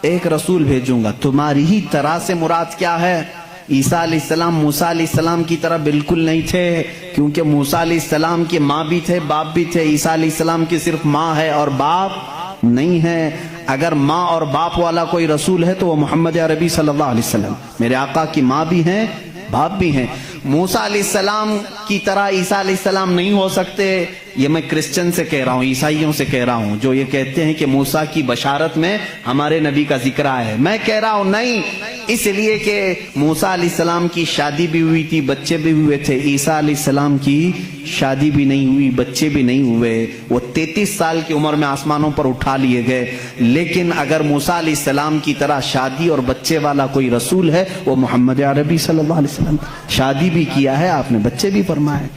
ایک رسول بھیجوں گا۔ تمہاری ہی طرح سے مراد کیا ہے؟ عیسیٰ علیہ السلام موسیٰ علیہ السلام کی طرح بالکل نہیں تھے، کیونکہ موسیٰ علیہ السلام کی ماں بھی تھے، باپ بھی تھے۔ عیسیٰ علیہ السلام کی صرف ماں ہے اور باپ نہیں ہے۔ اگر ماں اور باپ والا کوئی رسول ہے تو وہ محمد عربی صلی اللہ علیہ وسلم، میرے آقا کی ماں بھی ہیں، باپ بھی ہیں۔ موسیٰ علیہ السلام کی طرح عیسیٰ علیہ السلام نہیں ہو سکتے۔ یہ میں کرسچن سے کہہ رہا ہوں، عیسائیوں سے کہہ رہا ہوں، جو یہ کہتے ہیں کہ موسیٰ کی بشارت میں ہمارے نبی کا ذکر ہے۔ میں کہہ رہا ہوں نہیں، اس لیے کہ موسیٰ علیہ السلام کی شادی بھی ہوئی تھی، بچے بھی ہوئے تھے۔ عیسیٰ علیہ السلام کی شادی بھی نہیں ہوئی، بچے بھی نہیں ہوئے، وہ 33 سال کی عمر میں آسمانوں پر اٹھا لیے گئے۔ لیکن اگر موسیٰ علیہ السلام کی طرح شادی اور بچے والا کوئی رسول ہے، وہ محمد عربی صلی اللہ علیہ وسلم۔ شادی بھی کیا ہے آپ نے، بچے بھی فرمائے۔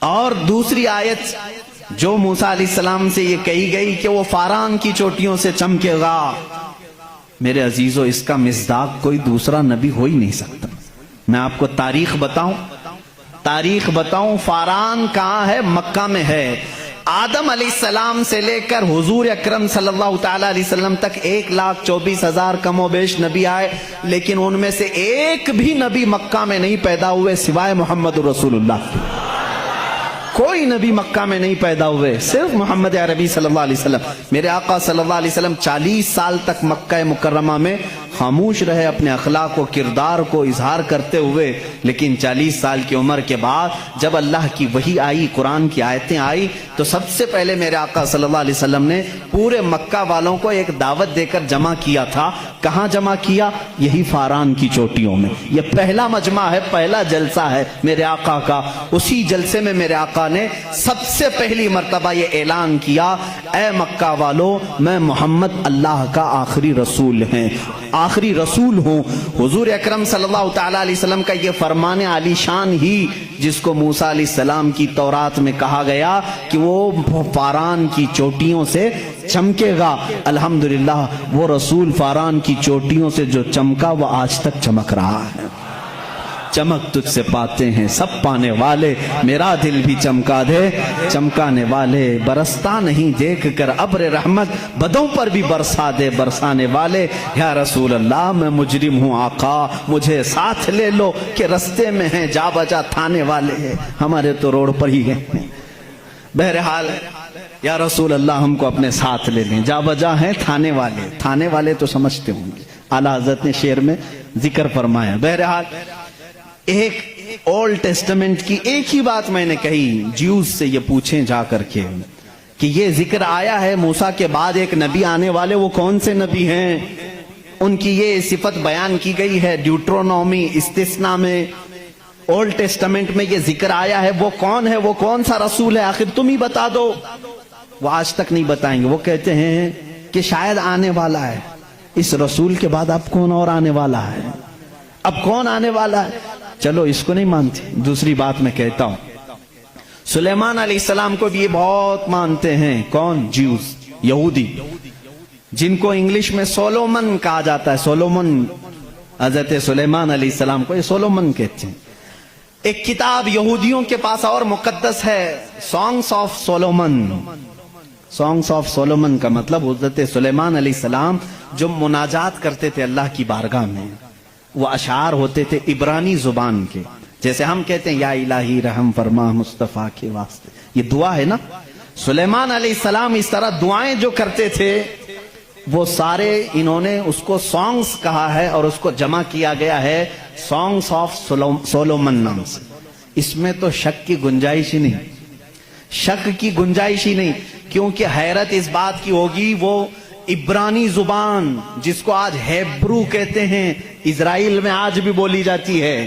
اور دوسری آیت جو موسیٰ علیہ السلام سے یہ کہی گئی کہ وہ فاران کی چوٹیوں سے چمکے گا، میرے عزیزو اس کا مصداق کوئی دوسرا نبی ہو ہی نہیں سکتا۔ میں آپ کو تاریخ بتاؤں، فاران کہاں ہے؟ مکہ میں ہے۔ آدم علیہ السلام سے لے کر حضور اکرم صلی اللہ تعالی علیہ وسلم تک 1,24,000 کم و بیش نبی آئے، لیکن ان میں سے ایک بھی نبی مکہ میں نہیں پیدا ہوئے سوائے محمد رسول اللہ۔ کوئی نبی مکہ میں نہیں پیدا ہوئے، صرف محمد عربی صلی اللہ علیہ وسلم۔ میرے آقا صلی اللہ علیہ وسلم 40 سال تک مکہ مکرمہ میں خاموش رہے، اپنے اخلاق و کردار کو اظہار کرتے ہوئے، لیکن 40 سال کی عمر کے بعد جب اللہ کی وحی آئی، قرآن کی آیتیں آئی، تو سب سے پہلے میرے آقا صلی اللہ علیہ وسلم نے پورے مکہ والوں کو ایک دعوت دے کر جمع کیا تھا۔ کہاں جمع کیا؟ یہی فاران کی چوٹیوں میں۔ یہ پہلا مجمع ہے، پہلا جلسہ ہے میرے آقا کا۔ اسی جلسے میں میرے آقا نے سب سے پہلی مرتبہ یہ اعلان کیا، اے مکہ والو، میں محمد اللہ کا آخری رسول ہوں۔ حضور اکرم صلی اللہ تعالی علیہ وسلم کا یہ فرمان عالی شان ہی، جس کو موسیٰ علیہ السلام کی تورات میں کہا گیا کہ وہ فاران کی چوٹیوں سے چمکے گا، الحمدللہ وہ رسول فاران کی چوٹیوں سے جو چمکا وہ آج تک چمک رہا ہے۔ چمک تجھ سے پاتے ہیں سب پانے والے، میرا دل بھی چمکا دے چمکانے والے، برستا نہیں دیکھ کر ابر رحمت، بدوں پر بھی برسا دے برسانے والے۔ یا رسول اللہ میں مجرم ہوں آقا، مجھے ساتھ لے لو کہ رستے میں ہیں جا بجا تھانے والے ہیں، ہمارے تو روڈ پر ہی ہیں۔ بہرحال یا رسول اللہ ہم کو اپنے ساتھ لے لیں، جا بجا ہیں تھانے والے تو سمجھتے ہوں گے، اعلیٰ حضرت نے شعر میں ذکر فرمایا۔ بہرحال ایک اولڈ ٹیسٹمنٹ کی ایک ہی بات میں نے کہی، جیوز سے یہ پوچھیں جا کر کے کہ یہ ذکر آیا ہے موسیٰ کے بعد ایک نبی آنے والے، وہ کون سے نبی ہیں؟ ان کی یہ صفت بیان کی گئی ہے ڈیوٹرونومی استثناء میں، اولڈ ٹیسٹمنٹ میں یہ ذکر آیا ہے، وہ کون ہے، وہ کون سا رسول ہے، آخر تم ہی بتا دو۔ وہ آج تک نہیں بتائیں گے، وہ کہتے ہیں کہ شاید آنے والا ہے، اس رسول کے بعد اب کون اور آنے والا ہے، اب کون آنے والا ہے؟ چلو اس کو نہیں مانتے، دوسری بات میں کہتا ہوں، سلیمان علیہ السلام کو بھی یہ بہت مانتے ہیں۔ کون؟ جیوز، یہودی، جن کو انگلش میں سولومن کہا جاتا ہے۔ سولومن، حضرت سلیمان علیہ السلام کو یہ سولومن کہتے ہیں۔ ایک کتاب یہودیوں کے پاس اور مقدس ہے، songs of Solomon. Songs of Solomon کا مطلب حضرت سلیمان علیہ السلام جو مناجات کرتے تھے اللہ کی بارگاہ میں، وہ اشعار ہوتے تھے عبرانی زبان کے، جیسے ہم کہتے ہیں یا الہی رحم فرما مصطفیٰ کے واسطے، یہ دعا ہے نا۔ سلیمان علیہ السلام اس طرح دعائیں جو کرتے تھے، وہ سارے انہوں نے اس کو سانگس کہا ہے، اور اس کو جمع کیا گیا ہے سانگس آف سولومن نام سے۔ اس میں تو شک کی گنجائش ہی نہیں، کیونکہ حیرت اس بات کی ہوگی، وہ عبرانی زبان جس کو آج ہیبرو کہتے ہیں، اسرائیل میں آج بھی بولی جاتی ہے۔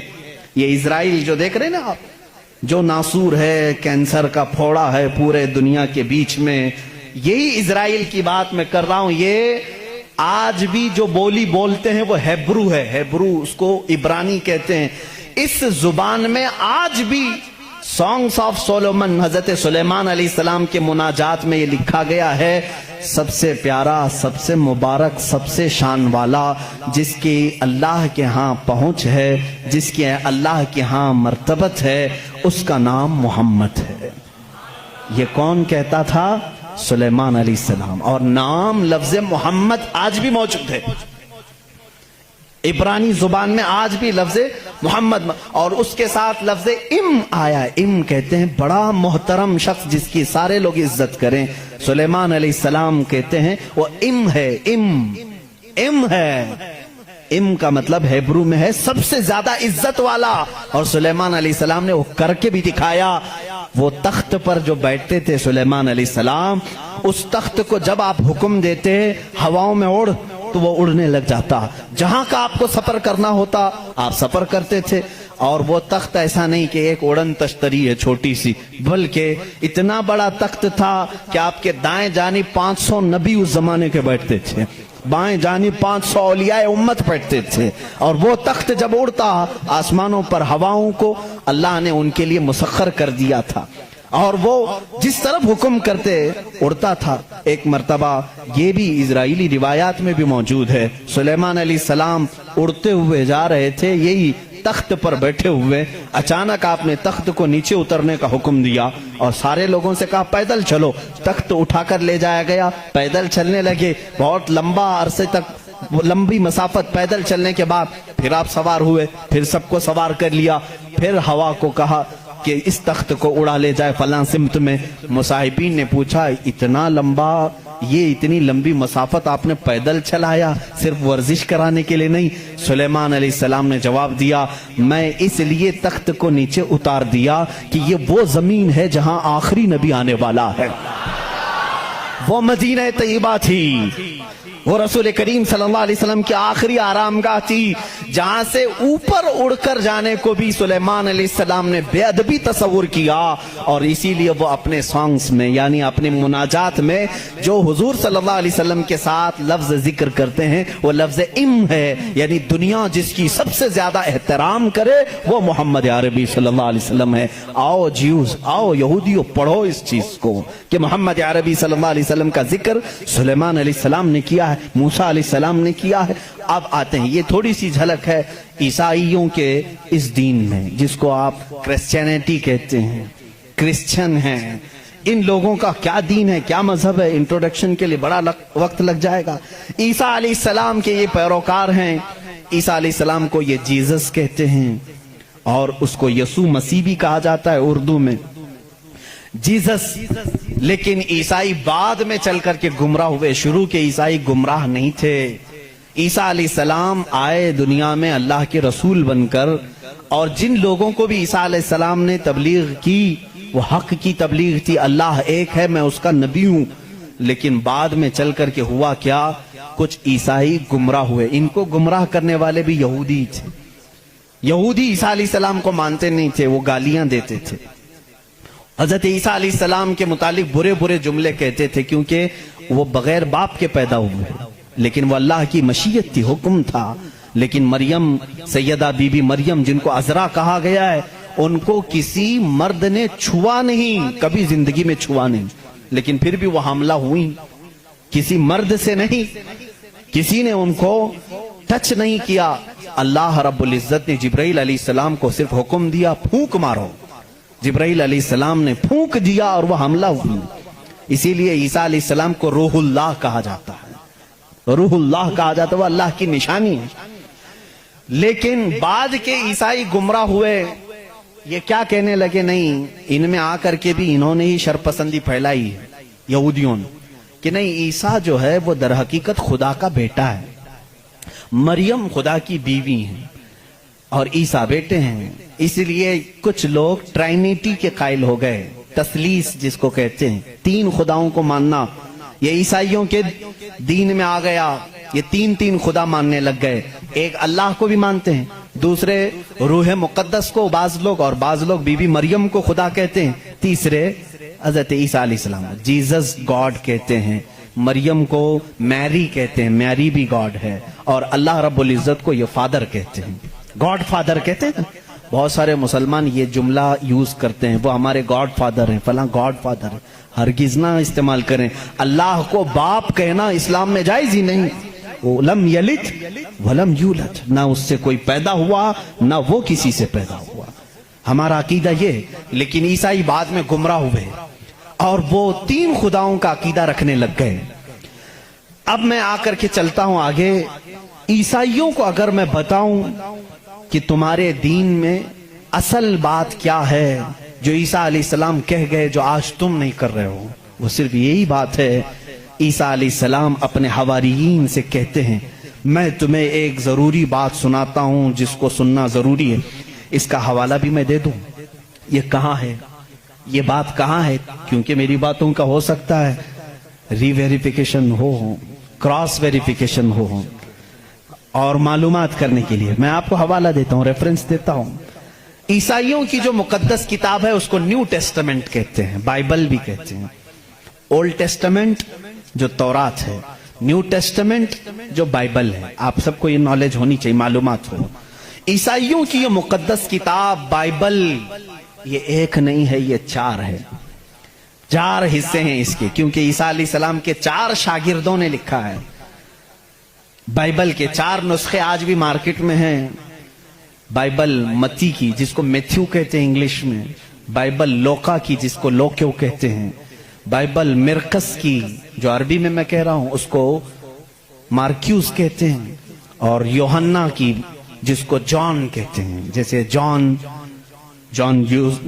یہ اسرائیل جو دیکھ رہے ہیں نا آپ، جو ناسور ہے، کینسر کا پھوڑا ہے پورے دنیا کے بیچ میں، یہی اسرائیل کی بات میں کر رہا ہوں۔ یہ آج بھی جو بولی بولتے ہیں وہ ہیبرو ہے، ہیبرو اس کو عبرانی کہتے ہیں۔ اس زبان میں آج بھی سانگس آف سولومن، حضرت سلیمان علیہ السلام کے مناجات میں یہ لکھا گیا ہے، سب سے پیارا، سب سے مبارک، سب سے شان والا، جس کی اللہ کے ہاں پہنچ ہے، جس کی اللہ کے ہاں مرتبت ہے، اس کا نام محمد ہے۔ یہ کون کہتا تھا؟ سلیمان علیہ السلام۔ اور نام لفظ محمد آج بھی موجود ہے، عبرانی زبان میں آج بھی لفظ محمد، اور اس کے ساتھ لفظ ام آیا ہے۔ ام کہتے ہیں بڑا محترم شخص جس کی سارے لوگ عزت کریں، سلیمان علیہ السلام کہتے ہیں وہ ام ہے، ام ہے۔ ام کا مطلب ہیبرو میں ہے سب سے زیادہ عزت والا، اور سلیمان علیہ السلام نے وہ کر کے بھی دکھایا۔ وہ تخت پر جو بیٹھتے تھے سلیمان علیہ السلام، اس تخت کو جب آپ حکم دیتے ہواؤں میں اڑ، تو وہ اڑنے لگ جاتا، جہاں کا آپ کو سفر کرنا ہوتا آپ سفر کرتے تھے۔ اور وہ تخت ایسا نہیں کہ ایک اڑن تشتری ہے چھوٹی سی، بلکہ اتنا بڑا تخت تھا کہ آپ کے دائیں جانب 500 نبی اس زمانے کے بیٹھتے تھے، بائیں جانب 500 اولیاء امت بیٹھتے تھے، اور وہ تخت جب اڑتا آسمانوں پر ہواؤں کو اللہ نے ان کے لیے مسخر کر دیا تھا۔ اور وہ جس طرف حکم کرتے اڑتا تھا. ایک مرتبہ یہ بھی اسرائیلی روایات میں بھی موجود ہے, سلیمان علیہ السلام اڑتے ہوئے جا رہے تھے, یہی تخت پر بیٹھے ہوئے, اچانک آپ نے تخت کو نیچے اترنے کا حکم دیا اور سارے لوگوں سے کہا پیدل چلو. تخت اٹھا کر لے جایا گیا, پیدل چلنے لگے, بہت لمبا عرصے تک, لمبی مسافت پیدل چلنے کے بعد پھر آپ سوار ہوئے, پھر سب کو سوار کر لیا, پھر ہوا کو کہا کہ اس تخت کو اڑا لے جائے فلاں سمت میں. مصاحبین نے پوچھا اتنا لمبا, یہ اتنی لمبی مسافت آپ نے پیدل چلایا, صرف ورزش کرانے کے لیے نہیں؟ سلیمان علیہ السلام نے جواب دیا میں اس لیے تخت کو نیچے اتار دیا کہ یہ وہ زمین ہے جہاں آخری نبی آنے والا ہے, وہ مدینہ طیبہ تھی, وہ رسول کریم صلی اللہ علیہ وسلم کی آخری آرام گاہ تھی, جہاں سے اوپر اڑ کر جانے کو بھی سلیمان علیہ السلام نے بے ادبی تصور کیا. اور اسی لیے وہ اپنے سانگز میں یعنی اپنے مناجات میں جو حضور صلی اللہ علیہ وسلم کے ساتھ لفظ ذکر کرتے ہیں وہ لفظ ام ہے, یعنی دنیا جس کی سب سے زیادہ احترام کرے وہ محمد عربی صلی اللہ علیہ وسلم ہے. آؤ جیوز, آؤ یہودیوں, پڑھو اس چیز کو کہ محمد عربی صلی اللہ علیہ وسلم کا ذکر سلیمان علیہ السلام نے کیا ہے, موسیٰ علیہ السلام نے کیا ہے. اب آتے ہیں, یہ تھوڑی سی جھلک ہے عیسائیوں کے اس دین میں جس کو آپ کرسچینٹی کہتے ہیں, کرسچن ہیں. ان لوگوں کا کیا دین ہے, کیا مذہب ہے, انٹروڈکشن کے لیے بڑا وقت لگ جائے گا. عیسیٰ علیہ السلام کے یہ پیروکار ہیں. عیسیٰ علیہ السلام کو یہ جیزس کہتے ہیں اور اس کو یسوع مسیح بھی کہا جاتا ہے اردو میں, جیزس. لیکن عیسائی بعد میں چل کر کے گمراہ ہوئے, شروع کے عیسائی گمراہ نہیں تھے. عیسیٰ علیہ السلام آئے دنیا میں اللہ کے رسول بن کر, اور جن لوگوں کو بھی عیسیٰ علیہ السلام نے تبلیغ کی وہ حق کی تبلیغ تھی, اللہ ایک ہے, میں اس کا نبی ہوں. لیکن بعد میں چل کر کے ہوا کیا, کچھ عیسائی گمراہ ہوئے. ان کو گمراہ کرنے والے بھی یہودی تھے. یہودی عیسیٰ علیہ السلام کو مانتے نہیں تھے, وہ گالیاں دیتے تھے. حضرت عیسیٰ علیہ السلام کے متعلق برے برے جملے کہتے تھے کیونکہ وہ بغیر باپ کے پیدا ہوئے, لیکن وہ اللہ کی مشیت تھی, حکم تھا. لیکن مریم, سیدہ بی بی مریم جن کو عذرا کہا گیا ہے, ان کو کسی مرد نے چھوا نہیں, کبھی زندگی میں چھوا نہیں, لیکن پھر بھی وہ حاملہ ہوئی, کسی مرد سے نہیں, کسی نے ان کو ٹچ نہیں کیا. اللہ رب العزت نے جبرائیل علیہ السلام کو صرف حکم دیا پھونک مارو, جبرائیل علیہ السلام نے پھونک دیا اور وہ حاملہ ہوئی. اسی لیے عیسیٰ علیہ السلام کو روح اللہ کہا جاتا ہے, روح اللہ کہا جاتا ہے, وہ اللہ کی نشانی ہے. لیکن بعد کے عیسائی گمراہ ہوئے, یہ کیا کہنے لگے, نہیں ان میں آ کر کے بھی انہوں نے ہی شرپسندی پھیلائی یہودیوں نے کہ نہیں عیسیٰ جو ہے وہ در حقیقت خدا کا بیٹا ہے, مریم خدا کی بیوی ہیں اور عیسیٰ بیٹے ہیں. اس لیے کچھ لوگ ٹرائنیٹی کے قائل ہو گئے, تثلیث جس کو کہتے ہیں, تین خداؤں کو ماننا. یہ عیسائیوں کے دین میں آ گیا, یہ تین خدا ماننے لگ گئے. ایک اللہ کو بھی مانتے ہیں, دوسرے روح مقدس کو بعض لوگ, اور بعض لوگ بی بی مریم کو خدا کہتے ہیں, تیسرے حضرت عیسیٰ علیہ السلام جیزس گاڈ کہتے ہیں, مریم کو میری کہتے ہیں, میری بھی گاڈ ہے, اور اللہ رب العزت کو یہ فادر کہتے ہیں, گاڈ فادر کہتے ہیں. بہت سارے مسلمان یہ جملہ یوز کرتے ہیں, وہ ہمارے گاڈ فادر ہیں, فلاں گاڈ فادر ہے. ہرگز نہ استعمال کریں. اللہ کو باپ کہنا اسلام میں جائز ہی نہیں. لم یلد ولم یولد, نہ اس سے کوئی پیدا ہوا نہ وہ کسی سے پیدا ہوا. ہمارا عقیدہ یہ. لیکن عیسائی بعد میں گمراہ ہوئے اور وہ تین خداؤں کا عقیدہ رکھنے لگ گئے. اب میں آ کر کے چلتا ہوں آگے. عیسائیوں کو اگر میں بتاؤں کہ تمہارے دین میں اصل بات کیا ہے جو عیسیٰ علیہ السلام کہہ گئے جو آج تم نہیں کر رہے ہو, وہ صرف یہی بات ہے. عیسیٰ علیہ السلام اپنے حواریین سے کہتے ہیں میں تمہیں ایک ضروری بات سناتا ہوں جس کو سننا ضروری ہے. اس کا حوالہ بھی میں دے دوں. یہ کہاں ہے, یہ بات کہاں ہے, کیونکہ میری باتوں کا ہو سکتا ہے ری ویریفیکیشن ہو, کراس ویریفیکیشن ہو, اور معلومات کرنے کے لیے میں آپ کو حوالہ دیتا ہوں, ریفرنس دیتا ہوں. عیسائیوں کی جو مقدس کتاب ہے اس کو نیو ٹیسٹمنٹ کہتے ہیں, بائبل بھی کہتے ہیں. اولڈ ٹیسٹمنٹ جو تورات ہے, نیو ٹیسٹمنٹ جو بائبل ہے. آپ سب کو یہ نالج ہونی چاہیے, معلومات ہو. عیسائیوں کی یہ مقدس کتاب بائبل یہ ایک نہیں ہے، یہ چار ہے، چار حصے ہیں اس کے، کیونکہ عیسیٰ علیہ السلام کے چار شاگردوں نے لکھا ہے۔ بائبل کے چار نسخے آج بھی مارکیٹ میں ہیں۔ بائبل متی کی، جس کو میتھیو کہتے ہیں انگلش میں، بائبل لوکا کی، جس کو لوکیو کہتے ہیں، بائبل مرقس کی، جو عربی میں کہہ رہا ہوں اس کو مارکیوس کہتے ہیں، اور یوحنا کی، جس کو جان کہتے ہیں، جیسے جان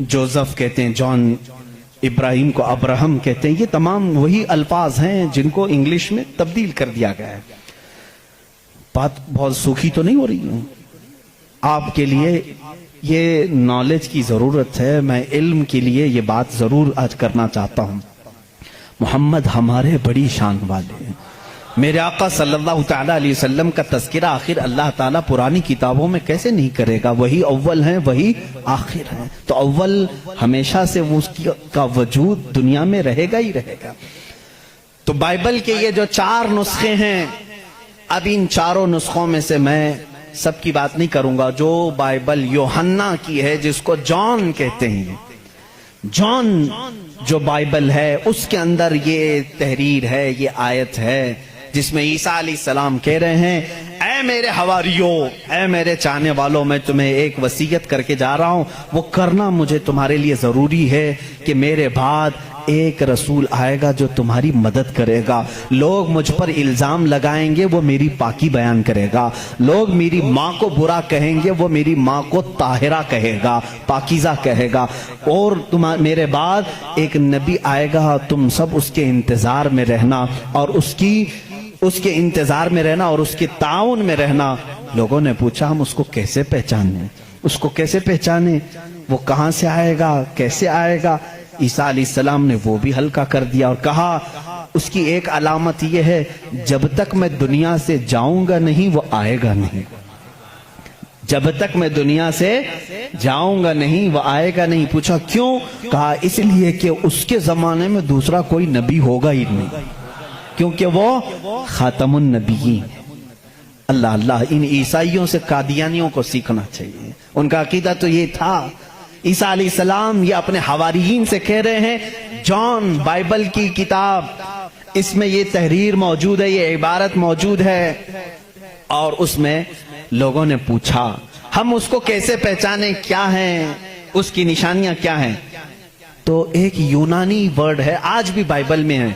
جوزف کہتے ہیں، جان ابراہیم کو ابراہم کہتے ہیں۔ یہ تمام وہی الفاظ ہیں جن کو انگلش میں تبدیل کر دیا گیا ہے۔ بات بہت سوکھی تو نہیں ہو رہی ہے؟ آپ کے لیے یہ نالج کی ضرورت ہے، میں علم کے لیے یہ بات ضرور آج کرنا چاہتا ہوں۔ محمد ہمارے بڑی شان والے ہیں۔ میرے آقا صلی اللہ تعالیٰ علیہ وسلم کا تذکرہ آخر اللہ تعالیٰ پرانی کتابوں میں کیسے نہیں کرے گا؟ وہی اول ہیں، وہی آخر ہیں، تو اول ہمیشہ سے اس کا وجود دنیا میں رہے گا ہی رہے گا۔ تو بائبل کے یہ جو چار نسخے ہیں، اب ان چاروں نسخوں میں سے میں سب کی بات نہیں کروں گا۔ جو بائبل یوحنا کی ہے، جس کو جان کہتے ہیں، جان جو بائبل ہے، اس کے اندر یہ تحریر ہے، یہ آیت ہے جس میں عیسیٰ علیہ السلام کہہ رہے ہیں، اے میرے حواریوں، اے میرے چاہنے والوں، میں تمہیں ایک وصیت کر کے جا رہا ہوں، وہ کرنا مجھے تمہارے لیے ضروری ہے کہ میرے بعد ایک رسول آئے گا جو تمہاری مدد کرے گا۔ لوگ مجھ پر الزام لگائیں گے، وہ میری پاکی بیان کرے گا۔ لوگ میری ماں کو برا کہیں گے، وہ میری ماں کو طاہرہ کہے گا، پاکیزہ کہے گا۔ اور میرے بعد ایک نبی آئے گا، تم سب اس کے انتظار میں رہنا، اور اس کے انتظار میں رہنا اور اس کے تعاون میں رہنا۔ لوگوں نے پوچھا، ہم اس کو کیسے پہچانے؟ اس کو کیسے پہچانے؟ وہ کہاں سے آئے گا؟ کیسے آئے گا؟ عیسیٰ علیہ السلام نے وہ بھی ہلکا کر دیا اور کہا، اس کی ایک علامت یہ ہے، جب تک میں دنیا سے جاؤں گا نہیں، وہ آئے گا نہیں۔ جب تک میں دنیا سے جاؤں گا نہیں، وہ آئے گا نہیں۔ پوچھا کیوں؟ کہا اس لیے کہ اس کے زمانے میں دوسرا کوئی نبی ہوگا ہی نہیں، کیونکہ وہ خاتم النبیین۔ اللہ اللہ، ان عیسائیوں سے قادیانیوں کو سیکھنا چاہیے۔ ان کا عقیدہ تو یہ تھا۔ عیسیٰ علیہ السلام یہ اپنے حواریین سے کہہ رہے ہیں، جان بائبل کی کتاب، اس میں یہ تحریر موجود ہے، یہ عبارت موجود ہے۔ اور اس میں لوگوں نے پوچھا، ہم اس کو کیسے پہچانے؟ کیا ہیں اس کی نشانیاں؟ کیا ہیں؟ تو ایک یونانی ورڈ ہے، آج بھی بائبل میں ہے،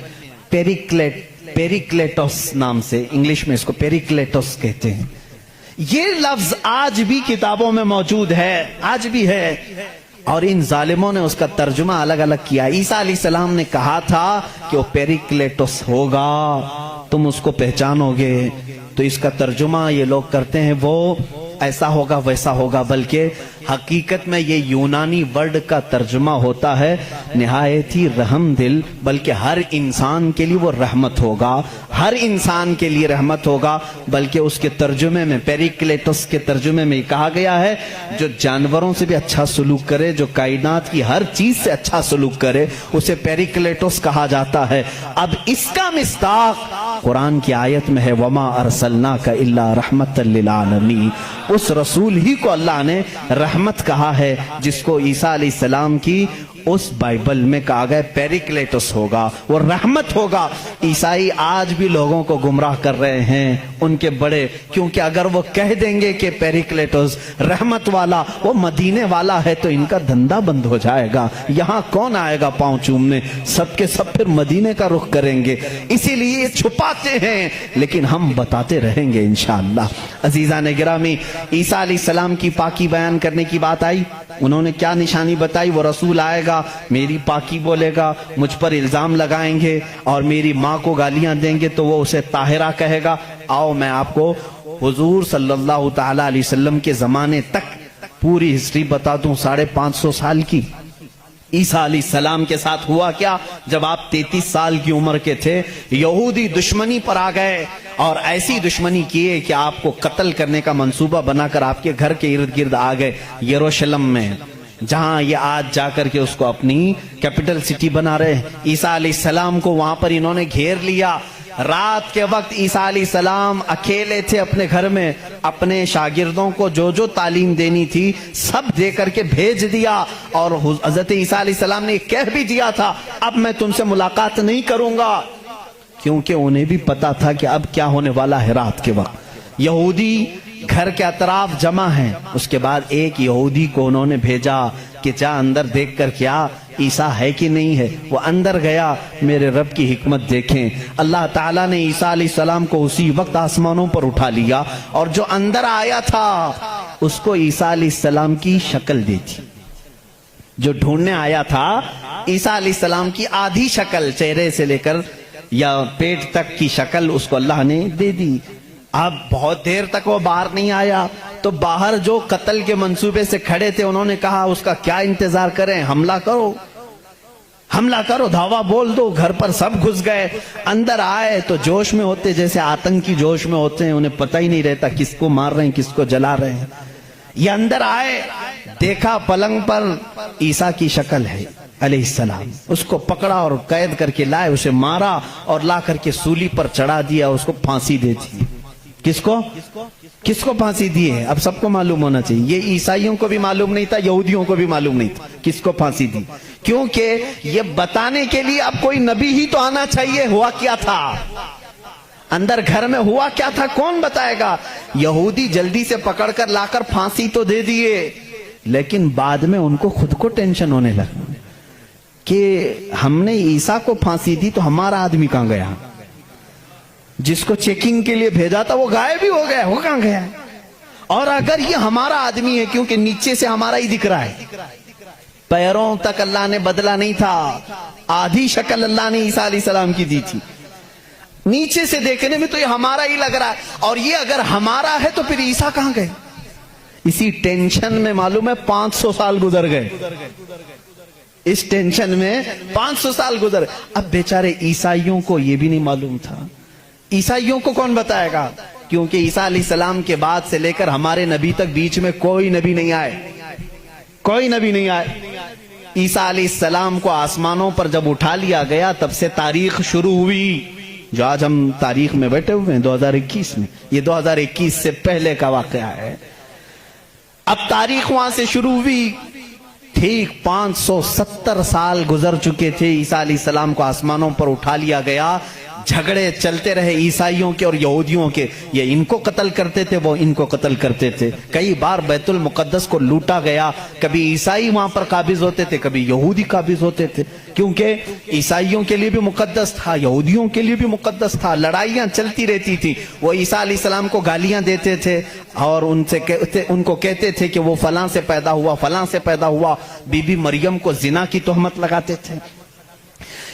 پیریکلیٹوس نام سے، انگلش میں اس کو پیریکلیٹوس کہتے ہیں۔ یہ لفظ آج بھی کتابوں میں موجود ہے، آج بھی ہے، اور ان ظالموں نے اس کا ترجمہ الگ الگ کیا۔ عیسیٰ علیہ السلام نے کہا تھا کہ وہ پیریکلیٹوس ہوگا، تم اس کو پہچانو گے، تو اس کا ترجمہ یہ لوگ کرتے ہیں وہ ایسا ہوگا ویسا ہوگا، بلکہ حقیقت میں یہ یونانی ورڈ کا ترجمہ ہوتا ہے نہایت ہی رحم دل، بلکہ ہر انسان کے لیے وہ رحمت ہوگا، ہر انسان کے لیے رحمت ہوگا۔ بلکہ اس کے ترجمے میں، پیریکلیٹوس کے ترجمے میں کہا گیا ہے، جو جانوروں سے بھی اچھا سلوک کرے، جو کائنات کی ہر چیز سے اچھا سلوک کرے، اسے پیریکلیٹوس کہا جاتا ہے۔ اب اس کا مصداق قرآن کی آیت میں ہے، وَمَا أَرْسَلْنَاكَ إِلَّا رَحْمَةً لِّلْعَالَمِينَ۔ اس رسول ہی کو اللہ نے رحمت کہا ہے، جس کو عیسیٰ علیہ السلام کی اس بائبل میں کہا گیا پیریکلیٹوس ہوگا، وہ رحمت ہوگا۔ عیسائی آج بھی لوگوں کو گمراہ کر رہے ہیں، ان کے بڑے، کیونکہ اگر وہ کہہ دیں گے کہ پیریکلیٹوس رحمت والا، وہ مدینے والا ہے، تو ان کا دھندا بند ہو جائے گا۔ یہاں کون آئے گا پاؤں چومنے؟ سب کے سب پھر مدینے کا رخ کریں گے۔ اسی لیے یہ چھپاتے ہیں، لیکن ہم بتاتے رہیں گے انشاءاللہ۔ عزیزان گرامی، عیسیٰ علیہ السلام کی پاکی بیان کرنے کی بات آئی، انہوں نے کیا نشانی بتائی؟ وہ رسول آئے گا، میری پاکی بولے گا، مجھ پر الزام لگائیں گے اور میری ماں کو گالیاں دیں گے تو وہ اسے طاہرہ کہے گا۔ آؤ میں آپ کو حضور صلی اللہ تعالیٰ علیہ وسلم کے زمانے تک پوری ہسٹری بتا دوں، 550 سال کی۔ عیسیٰ علیہ السلام کے ساتھ ہوا کیا؟ جب آپ 33 سال کی عمر کے تھے، یہودی دشمنی پر آ گئے اور ایسی دشمنی کیے کہ آپ کو قتل کرنے کا منصوبہ بنا کر آپ کے گھر کے ارد گرد آ گئے، یروشلم میں، جہاں یہ آج جا کر کے اس کو اپنی کیپٹل سٹی بنا رہے ہیں۔ عیسیٰ علیہ السلام کو وہاں پر انہوں نے گھیر لیا، رات کے وقت عیسیٰ علیہ السلام اکیلے تھے اپنے گھر میں، اپنے شاگردوں کو جو جو تعلیم دینی تھی سب دے کر کے بھیج دیا، اور حضرت عیسیٰ علیہ السلام نے کہہ بھی دیا تھا اب میں تم سے ملاقات نہیں کروں گا، کیونکہ انہیں بھی پتا تھا کہ اب کیا ہونے والا ہے۔ رات کے وقت یہودی گھر کے اطراف جمع ہیں، اس کے بعد ایک یہودی کو انہوں نے بھیجا کہ جا اندر دیکھ کر کیا عیسیٰ ہے کہ نہیں ہے۔ وہ اندر گیا، میرے رب کی حکمت دیکھیں، اللہ تعالیٰ نے عیسیٰ علیہ السلام کو اسی وقت آسمانوں پر اٹھا لیا، اور جو اندر آیا تھا اس کو عیسیٰ علیہ السلام کی شکل دی تھی۔ جو ڈھونڈنے آیا تھا عیسیٰ علیہ السلام کی آدھی شکل، چہرے سے لے کر یا پیٹ تک کی شکل اس کو اللہ نے دے دی۔ اب بہت دیر تک وہ باہر نہیں آیا، تو باہر جو قتل کے منصوبے سے کھڑے تھے انہوں نے کہا اس کا کیا انتظار کریں، حملہ کرو، حملہ کرو، دھاوا بول دو۔ گھر پر سب گھس گئے، اندر آئے تو جوش میں ہوتے، جیسے آتنکی جوش میں ہوتے ہیں، انہیں پتہ ہی نہیں رہتا کس کو مار رہے ہیں کس کو جلا رہے ہیں۔ یہ اندر آئے، دیکھا پلنگ پر عیسیٰ کی شکل ہے علیہ السلام، اس کو پکڑا اور قید کر کے لائے، اسے مارا اور لا کر کے سولی پر چڑھا دیا، اس کو پھانسی دے دی۔ کس کو پھانسی دی ہے اب سب کو معلوم ہونا چاہیے، یہ عیسائیوں کو بھی معلوم نہیں تھا، یہودیوں کو بھی معلوم نہیں تھا کس کو پھانسی دی، کیونکہ یہ بتانے کے لیے اب کوئی نبی ہی تو آنا چاہیے ہوا کیا تھا، اندر گھر میں ہوا کیا تھا کون بتائے گا۔ یہودی جلدی سے پکڑ کر لا کر پھانسی تو دے دیے، لیکن بعد میں ان کو خود کو ٹینشن ہونے لگا کہ ہم نے عیسیٰ کو پھانسی دی تو ہمارا آدمی کہاں گیا، جس کو چیکنگ کے لیے بھیجا تھا وہ غائب بھی ہو گیا، وہ کہاں گیا، اور اگر یہ ہمارا آدمی ہے، کیونکہ نیچے سے ہمارا ہی دکھ رہا ہے، پیروں تک اللہ نے بدلا نہیں تھا، آدھی شکل اللہ نے عیسیٰ علیہ السلام کی دی تھی، نیچے سے دیکھنے میں تو یہ ہمارا ہی لگ رہا ہے، اور یہ اگر ہمارا ہے تو پھر عیسیٰ کہاں گئے۔ اسی ٹینشن میں معلوم ہے 500 سال گزر گئے، اس ٹینشن میں 500 سال گزر۔ اب بیچارے عیسائیوں کو یہ بھی نہیں معلوم تھا، عیسائیوں کو کون بتائے گا، کیونکہ عیسیٰ علیہ السلام کے بعد سے لے کر ہمارے نبی تک بیچ میں کوئی نبی نہیں آئے، کوئی نبی نہیں آئے۔ عیسیٰ علیہ السلام کو آسمانوں پر جب اٹھا لیا گیا تب سے تاریخ شروع ہوئی، جو آج ہم تاریخ میں بیٹھے ہوئے ہیں 2021 میں، یہ 2021 سے پہلے کا واقعہ ہے۔ اب تاریخ وہاں سے شروع ہوئی، ٹھیک 570 سال گزر چکے تھے، عیسیٰ علیہ السلام کو آسمانوں پر اٹھا لیا گیا، جھگڑے چلتے رہے عیسائیوں کے اور یہودیوں کے، یہ ان کو قتل کرتے تھے وہ ان کو قتل کرتے تھے، کئی بار بیت المقدس کو لوٹا گیا، کبھی عیسائی وہاں پر قابض ہوتے تھے کبھی یہودی قابض ہوتے تھے، کیونکہ عیسائیوں کے لیے بھی مقدس تھا یہودیوں کے لیے بھی مقدس تھا، لڑائیاں چلتی رہتی تھی۔ وہ عیسیٰ علیہ السلام کو گالیاں دیتے تھے اور ان کو کہتے تھے کہ وہ فلاں سے پیدا ہوا فلاں سے پیدا ہوا، بی بی مریم کو زنا کی تہمت لگاتے تھے۔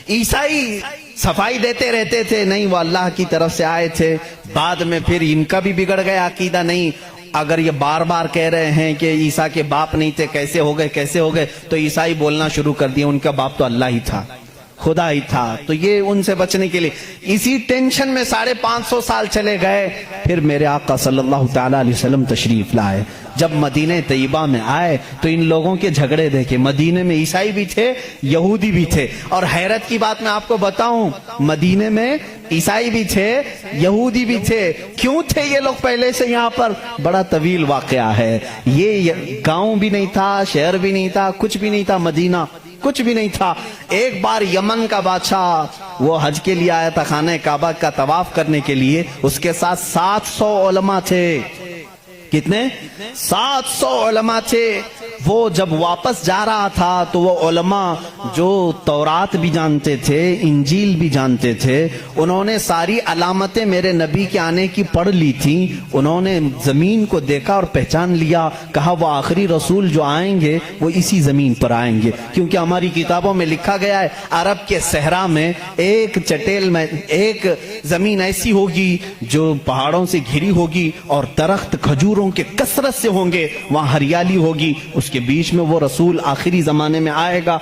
عیسائی صفائی دیتے رہتے تھے، نہیں وہ اللہ کی طرف سے آئے تھے، بعد میں پھر ان کا بھی بگڑ گیا عقیدہ، نہیں اگر یہ بار بار کہہ رہے ہیں کہ عیسیٰ کے باپ نہیں تھے، کیسے ہو گئے، تو عیسائی بولنا شروع کر دیا ان کا باپ تو اللہ ہی تھا، خدا ہی تھا۔ تو یہ ان سے بچنے کے لیے اسی ٹینشن میں 550 سال چلے گئے، پھر میرے آقا صلی اللہ تعالیٰ علیہ وسلم تشریف لائے۔ جب مدینہ طیبہ میں آئے تو ان لوگوں کے جھگڑے دیکھے، مدینے میں عیسائی بھی تھے یہودی بھی تھے، اور حیرت کی بات میں آپ کو بتاؤں، مدینے میں عیسائی بھی تھے یہودی بھی تھے۔ کیوں تھے یہ لوگ پہلے سے یہاں پر؟ بڑا طویل واقعہ ہے، یہ گاؤں بھی نہیں تھا، شہر بھی نہیں تھا، کچھ بھی نہیں تھا، مدینہ کچھ بھی نہیں تھا۔ ایک بار یمن کا بادشاہ وہ حج کے لیے آیا تھا خانہ کعبہ کا طواف کرنے کے لیے، اس کے ساتھ 700 علماء تھے۔ کتنے؟ 700 علماء تھے۔ وہ جب واپس جا رہا تھا تو وہ علماء جو تورات بھی جانتے تھے انجیل بھی جانتے تھے، انہوں نے ساری علامتیں میرے نبی کے آنے کی پڑھ لی تھی، انہوں نے زمین کو دیکھا اور پہچان لیا، کہا وہ آخری رسول جو آئیں گے وہ اسی زمین پر آئیں گے، کیونکہ ہماری کتابوں میں لکھا گیا ہے عرب کے صحرا میں ایک چٹیل میں ایک زمین ایسی ہوگی جو پہاڑوں سے گھری ہوگی اور درخت کھجوروں کے کثرت سے ہوں گے، وہاں ہریالی ہوگی، اس کے بیچ میں وہ رسول آخری زمانے میں آئے گا۔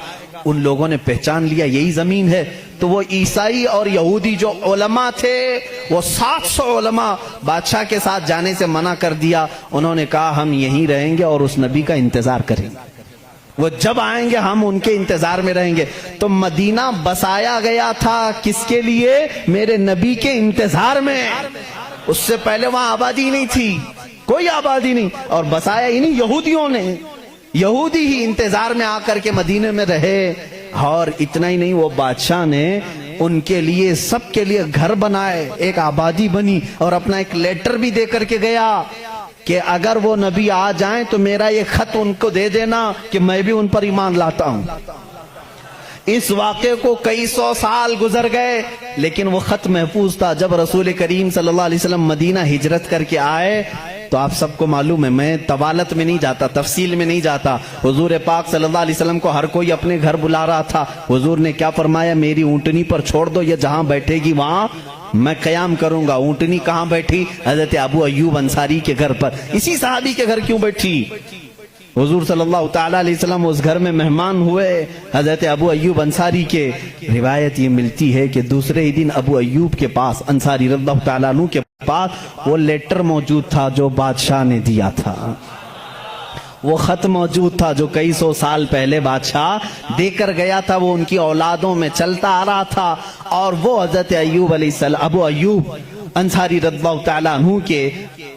ان لوگوں نے پہچان لیا یہی زمین ہے، تو وہ عیسائی اور یہودی جو علماء تھے وہ 700 علماء بادشاہ کے ساتھ جانے سے منع کر دیا، انہوں نے کہا ہم یہیں رہیں گے اور اس نبی کا انتظار کریں گے۔ وہ جب آئیں گے ہم ان کے انتظار میں رہیں گے. تو مدینہ بسایا گیا تھا کس کے لیے؟ میرے نبی کے انتظار میں. اس سے پہلے وہاں آبادی نہیں تھی، کوئی آبادی نہیں، اور بسایا ہی نہیں یہودیوں نے. یہودی ہی انتظار میں آ کر کے مدینے میں رہے. اور اتنا ہی نہیں، وہ بادشاہ نے ان کے لیے سب کے لیے گھر بنائے، ایک آبادی بنی، اور اپنا ایک لیٹر بھی دے کر کے گیا کہ اگر وہ نبی آ جائیں تو میرا یہ خط ان کو دے دینا کہ میں بھی ان پر ایمان لاتا ہوں. اس واقعے کو کئی سو سال گزر گئے لیکن وہ خط محفوظ تھا. جب رسول کریم صلی اللہ علیہ وسلم مدینہ ہجرت کر کے آئے تو آپ سب کو معلوم ہے، میں طوالت میں نہیں جاتا، تفصیل میں نہیں جاتا، حضور پاک صلی اللہ علیہ وسلم کو ہر کوئی اپنے گھر بلا رہا تھا. حضور نے کیا فرمایا؟ میری اونٹنی پر چھوڑ دو، یہ جہاں بیٹھے گی وہاں میں قیام کروں گا. اونٹنی کہاں بیٹھی؟ حضرت ابو ایوب انصاری کے گھر پر. اسی صحابی کے گھر کیوں بیٹھی؟ حضور صلی اللہ تعالیٰ علیہ وسلم اس گھر میں مہمان ہوئے حضرت ابو ایوب انصاری کے. روایت یہ ملتی ہے کہ دوسرے ہی دن ابو ایوب کے پاس، انصاری رضی اللہ تعالیٰ عنہ کے پاس، وہ لیٹر موجود تھا جو بادشاہ نے دیا تھا. وہ خط موجود تھا جو کئی سو سال پہلے بادشاہ دے کر گیا تھا. وہ ان کی اولادوں میں چلتا آ رہا تھا اور وہ حضرت ایوب علیہ السلام، ابو ایوب انصاری رضی اللہ تعالیٰ عنہ کے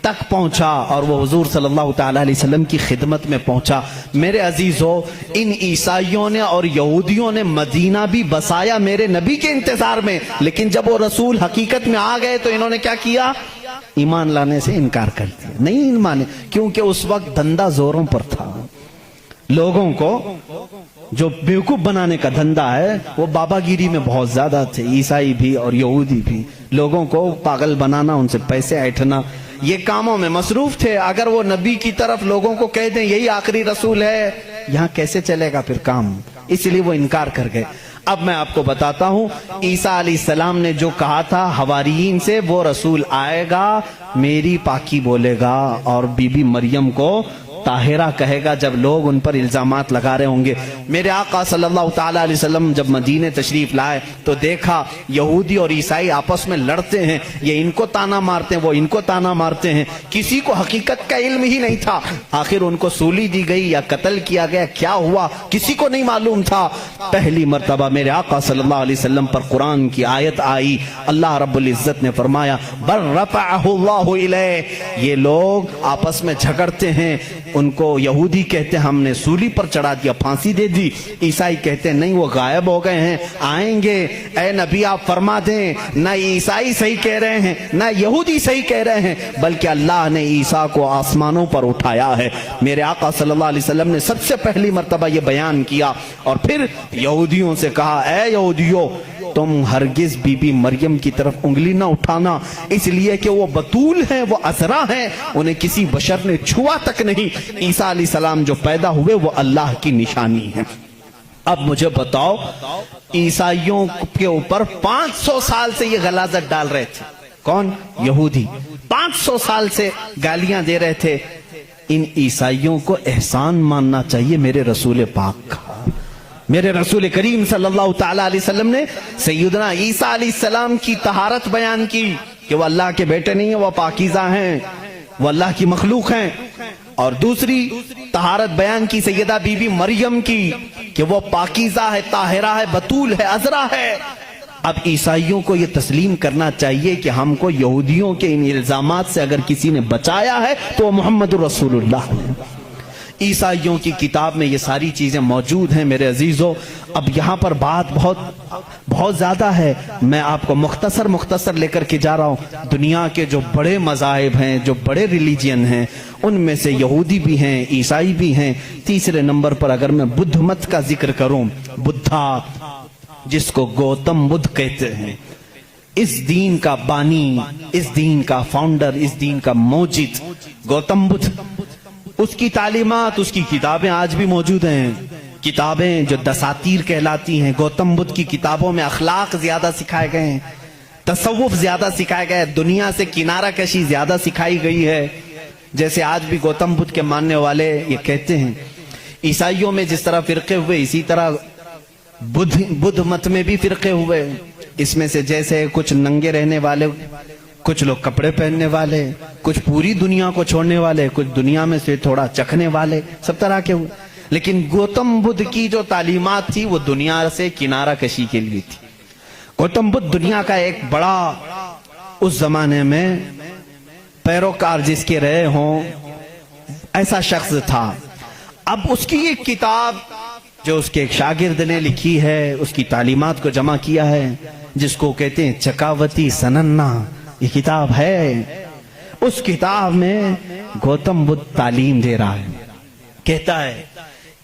تک پہنچا اور وہ حضور صلی اللہ تعالیٰ علیہ وسلم کی خدمت میں پہنچا. میرے عزیزو، ان عیسائیوں نے اور یہودیوں نے مدینہ بھی بسایا میرے نبی کے انتظار میں، لیکن جب وہ رسول حقیقت میں آ گئے تو انہوں نے کیا کیا؟ ایمان لانے سے انکار کر دیا. نہیں مانے، کیونکہ اس وقت دھندا زوروں پر تھا. لوگوں کو جو بیوقوف بنانے کا دھندا ہے وہ بابا گیری میں بہت زیادہ تھے. عیسائی بھی اور یہودی بھی لوگوں کو پاگل بنانا، ان سے پیسے ایٹھنا، یہ کاموں میں مصروف تھے. اگر وہ نبی کی طرف لوگوں کو کہہ دیں یہی آخری رسول ہے، یہاں کیسے چلے گا پھر کام؟ اس لیے وہ انکار کر گئے. اب میں آپ کو بتاتا ہوں عیسیٰ علیہ السلام نے جو کہا تھا حواریین سے، وہ رسول آئے گا، میری پاکی بولے گا اور بی بی مریم کو طاہرہ کہے گا جب لوگ ان پر الزامات لگا رہے ہوں گے. میرے آقا صلی اللہ تعالیٰ علیہ وسلم جب مدینہ تشریف لائے تو دیکھا یہودی اور عیسائی آپس میں لڑتے ہیں، یہ ان کو تانا مارتے ہیں، وہ ان کو تانا مارتے ہیں. کسی کو حقیقت کا علم ہی نہیں تھا. آخر ان کو سولی دی گئی یا قتل کیا گیا، کیا ہوا کسی کو نہیں معلوم تھا. پہلی مرتبہ میرے آقا صلی اللہ علیہ وسلم پر قرآن کی آیت آئی. اللہ رب العزت نے فرمایا بل رفعہ اللہ الیہ. یہ لوگ آپس میں جھگڑتے ہیں، ان کو یہودی کہتے ہیں ہم نے سولی پر چڑھا دیا، پھانسی دے دی. عیسائی کہتے ہیں نہیں، وہ غائب ہو گئے ہیں، آئیں گے. اے نبی آپ فرما دیں، نہ عیسائی صحیح کہہ رہے ہیں نہ یہودی صحیح کہہ رہے ہیں، بلکہ اللہ نے عیسیٰ کو آسمانوں پر اٹھایا ہے. میرے آقا صلی اللہ علیہ وسلم نے سب سے پہلی مرتبہ یہ بیان کیا اور پھر یہودیوں سے کہا اے یہودیوں، تم ہرگز بی بی مریم کی طرف انگلی نہ اٹھانا، اس لیے کہ وہ بتول ہیں، وہ عذرا ہیں، انہیں کسی بشر نے چھوا تک نہیں. عیسیٰ علیہ السلام جو پیدا ہوئے وہ اللہ کی نشانی ہے. اب مجھے بتاؤ، عیسائیوں کے اوپر 500 سال سے یہ غلاظت ڈال رہے تھے. کون؟ یہودی. 500 سال سے گالیاں دے رہے تھے. ان عیسائیوں کو احسان ماننا چاہیے میرے رسول پاک کا. میرے رسول کریم صلی اللہ تعالیٰ علیہ وسلم نے سیدنا عیسیٰ علیہ السلام کی طہارت بیان کی کہ وہ اللہ کے بیٹے نہیں ہیں، وہ پاکیزہ ہیں، وہ اللہ کی مخلوق ہیں. اور دوسری طہارت بیان کی سیدہ بی بی مریم کی کہ وہ پاکیزہ ہے، طاہرہ ہے، بتول ہے، عذرا ہے. اب عیسائیوں کو یہ تسلیم کرنا چاہیے کہ ہم کو یہودیوں کے ان الزامات سے اگر کسی نے بچایا ہے تو وہ محمد رسول اللہ ہے. عیسائیوں کی کتاب میں یہ ساری چیزیں موجود ہیں میرے عزیزو. اب یہاں پر بات بہت زیادہ ہے، میں آپ کو مختصر لے کر کے جا رہا ہوں. دنیا کے جو بڑے مذاہب ہیں، جو بڑے ریلیجین ہیں، ان میں سے یہودی بھی ہیں، عیسائی بھی ہیں. تیسرے نمبر پر اگر میں بدھ مت کا ذکر کروں، بدھا جس کو گوتم بدھ کہتے ہیں، اس دین کا بانی، اس دین کا فاؤنڈر، اس دین کا موجد گوتم بدھ. اس کی تعلیمات، اس کی کتابیں آج بھی موجود ہیں. کتابیں جو دساتیر کہلاتی ہیں، گوتم بدھ کی کتابوں میں اخلاق زیادہ سکھائے گئے ہیں، تصوف زیادہ سکھائے گئے، دنیا سے کنارہ کشی زیادہ سکھائی گئی ہے. جیسے آج بھی گوتم بدھ کے ماننے والے یہ کہتے ہیں. عیسائیوں میں جس طرح فرقے ہوئے، اسی طرح بدھ مت میں بھی فرقے ہوئے. اس میں سے جیسے کچھ ننگے رہنے والے، کچھ لوگ کپڑے پہننے والے، کچھ پوری دنیا کو چھوڑنے والے، کچھ دنیا میں سے تھوڑا چکھنے والے، سب طرح کے ہوئے. لیکن گوتم بدھ کی جو تعلیمات تھی وہ دنیا سے کنارہ کشی کے لیے تھی. گوتم بدھ دنیا کا ایک بڑا اس زمانے میں پیروکار جس کے رہے ہوں ایسا شخص تھا. اب اس کی ایک کتاب جو اس کے ایک شاگرد نے لکھی ہے، اس کی تعلیمات کو جمع کیا ہے، جس کو کہتے ہیں چکاوتی سننا، یہ کتاب ہے. اس کتاب میں گوتم بدھ تعلیم دے رہا ہے. کہتا ہے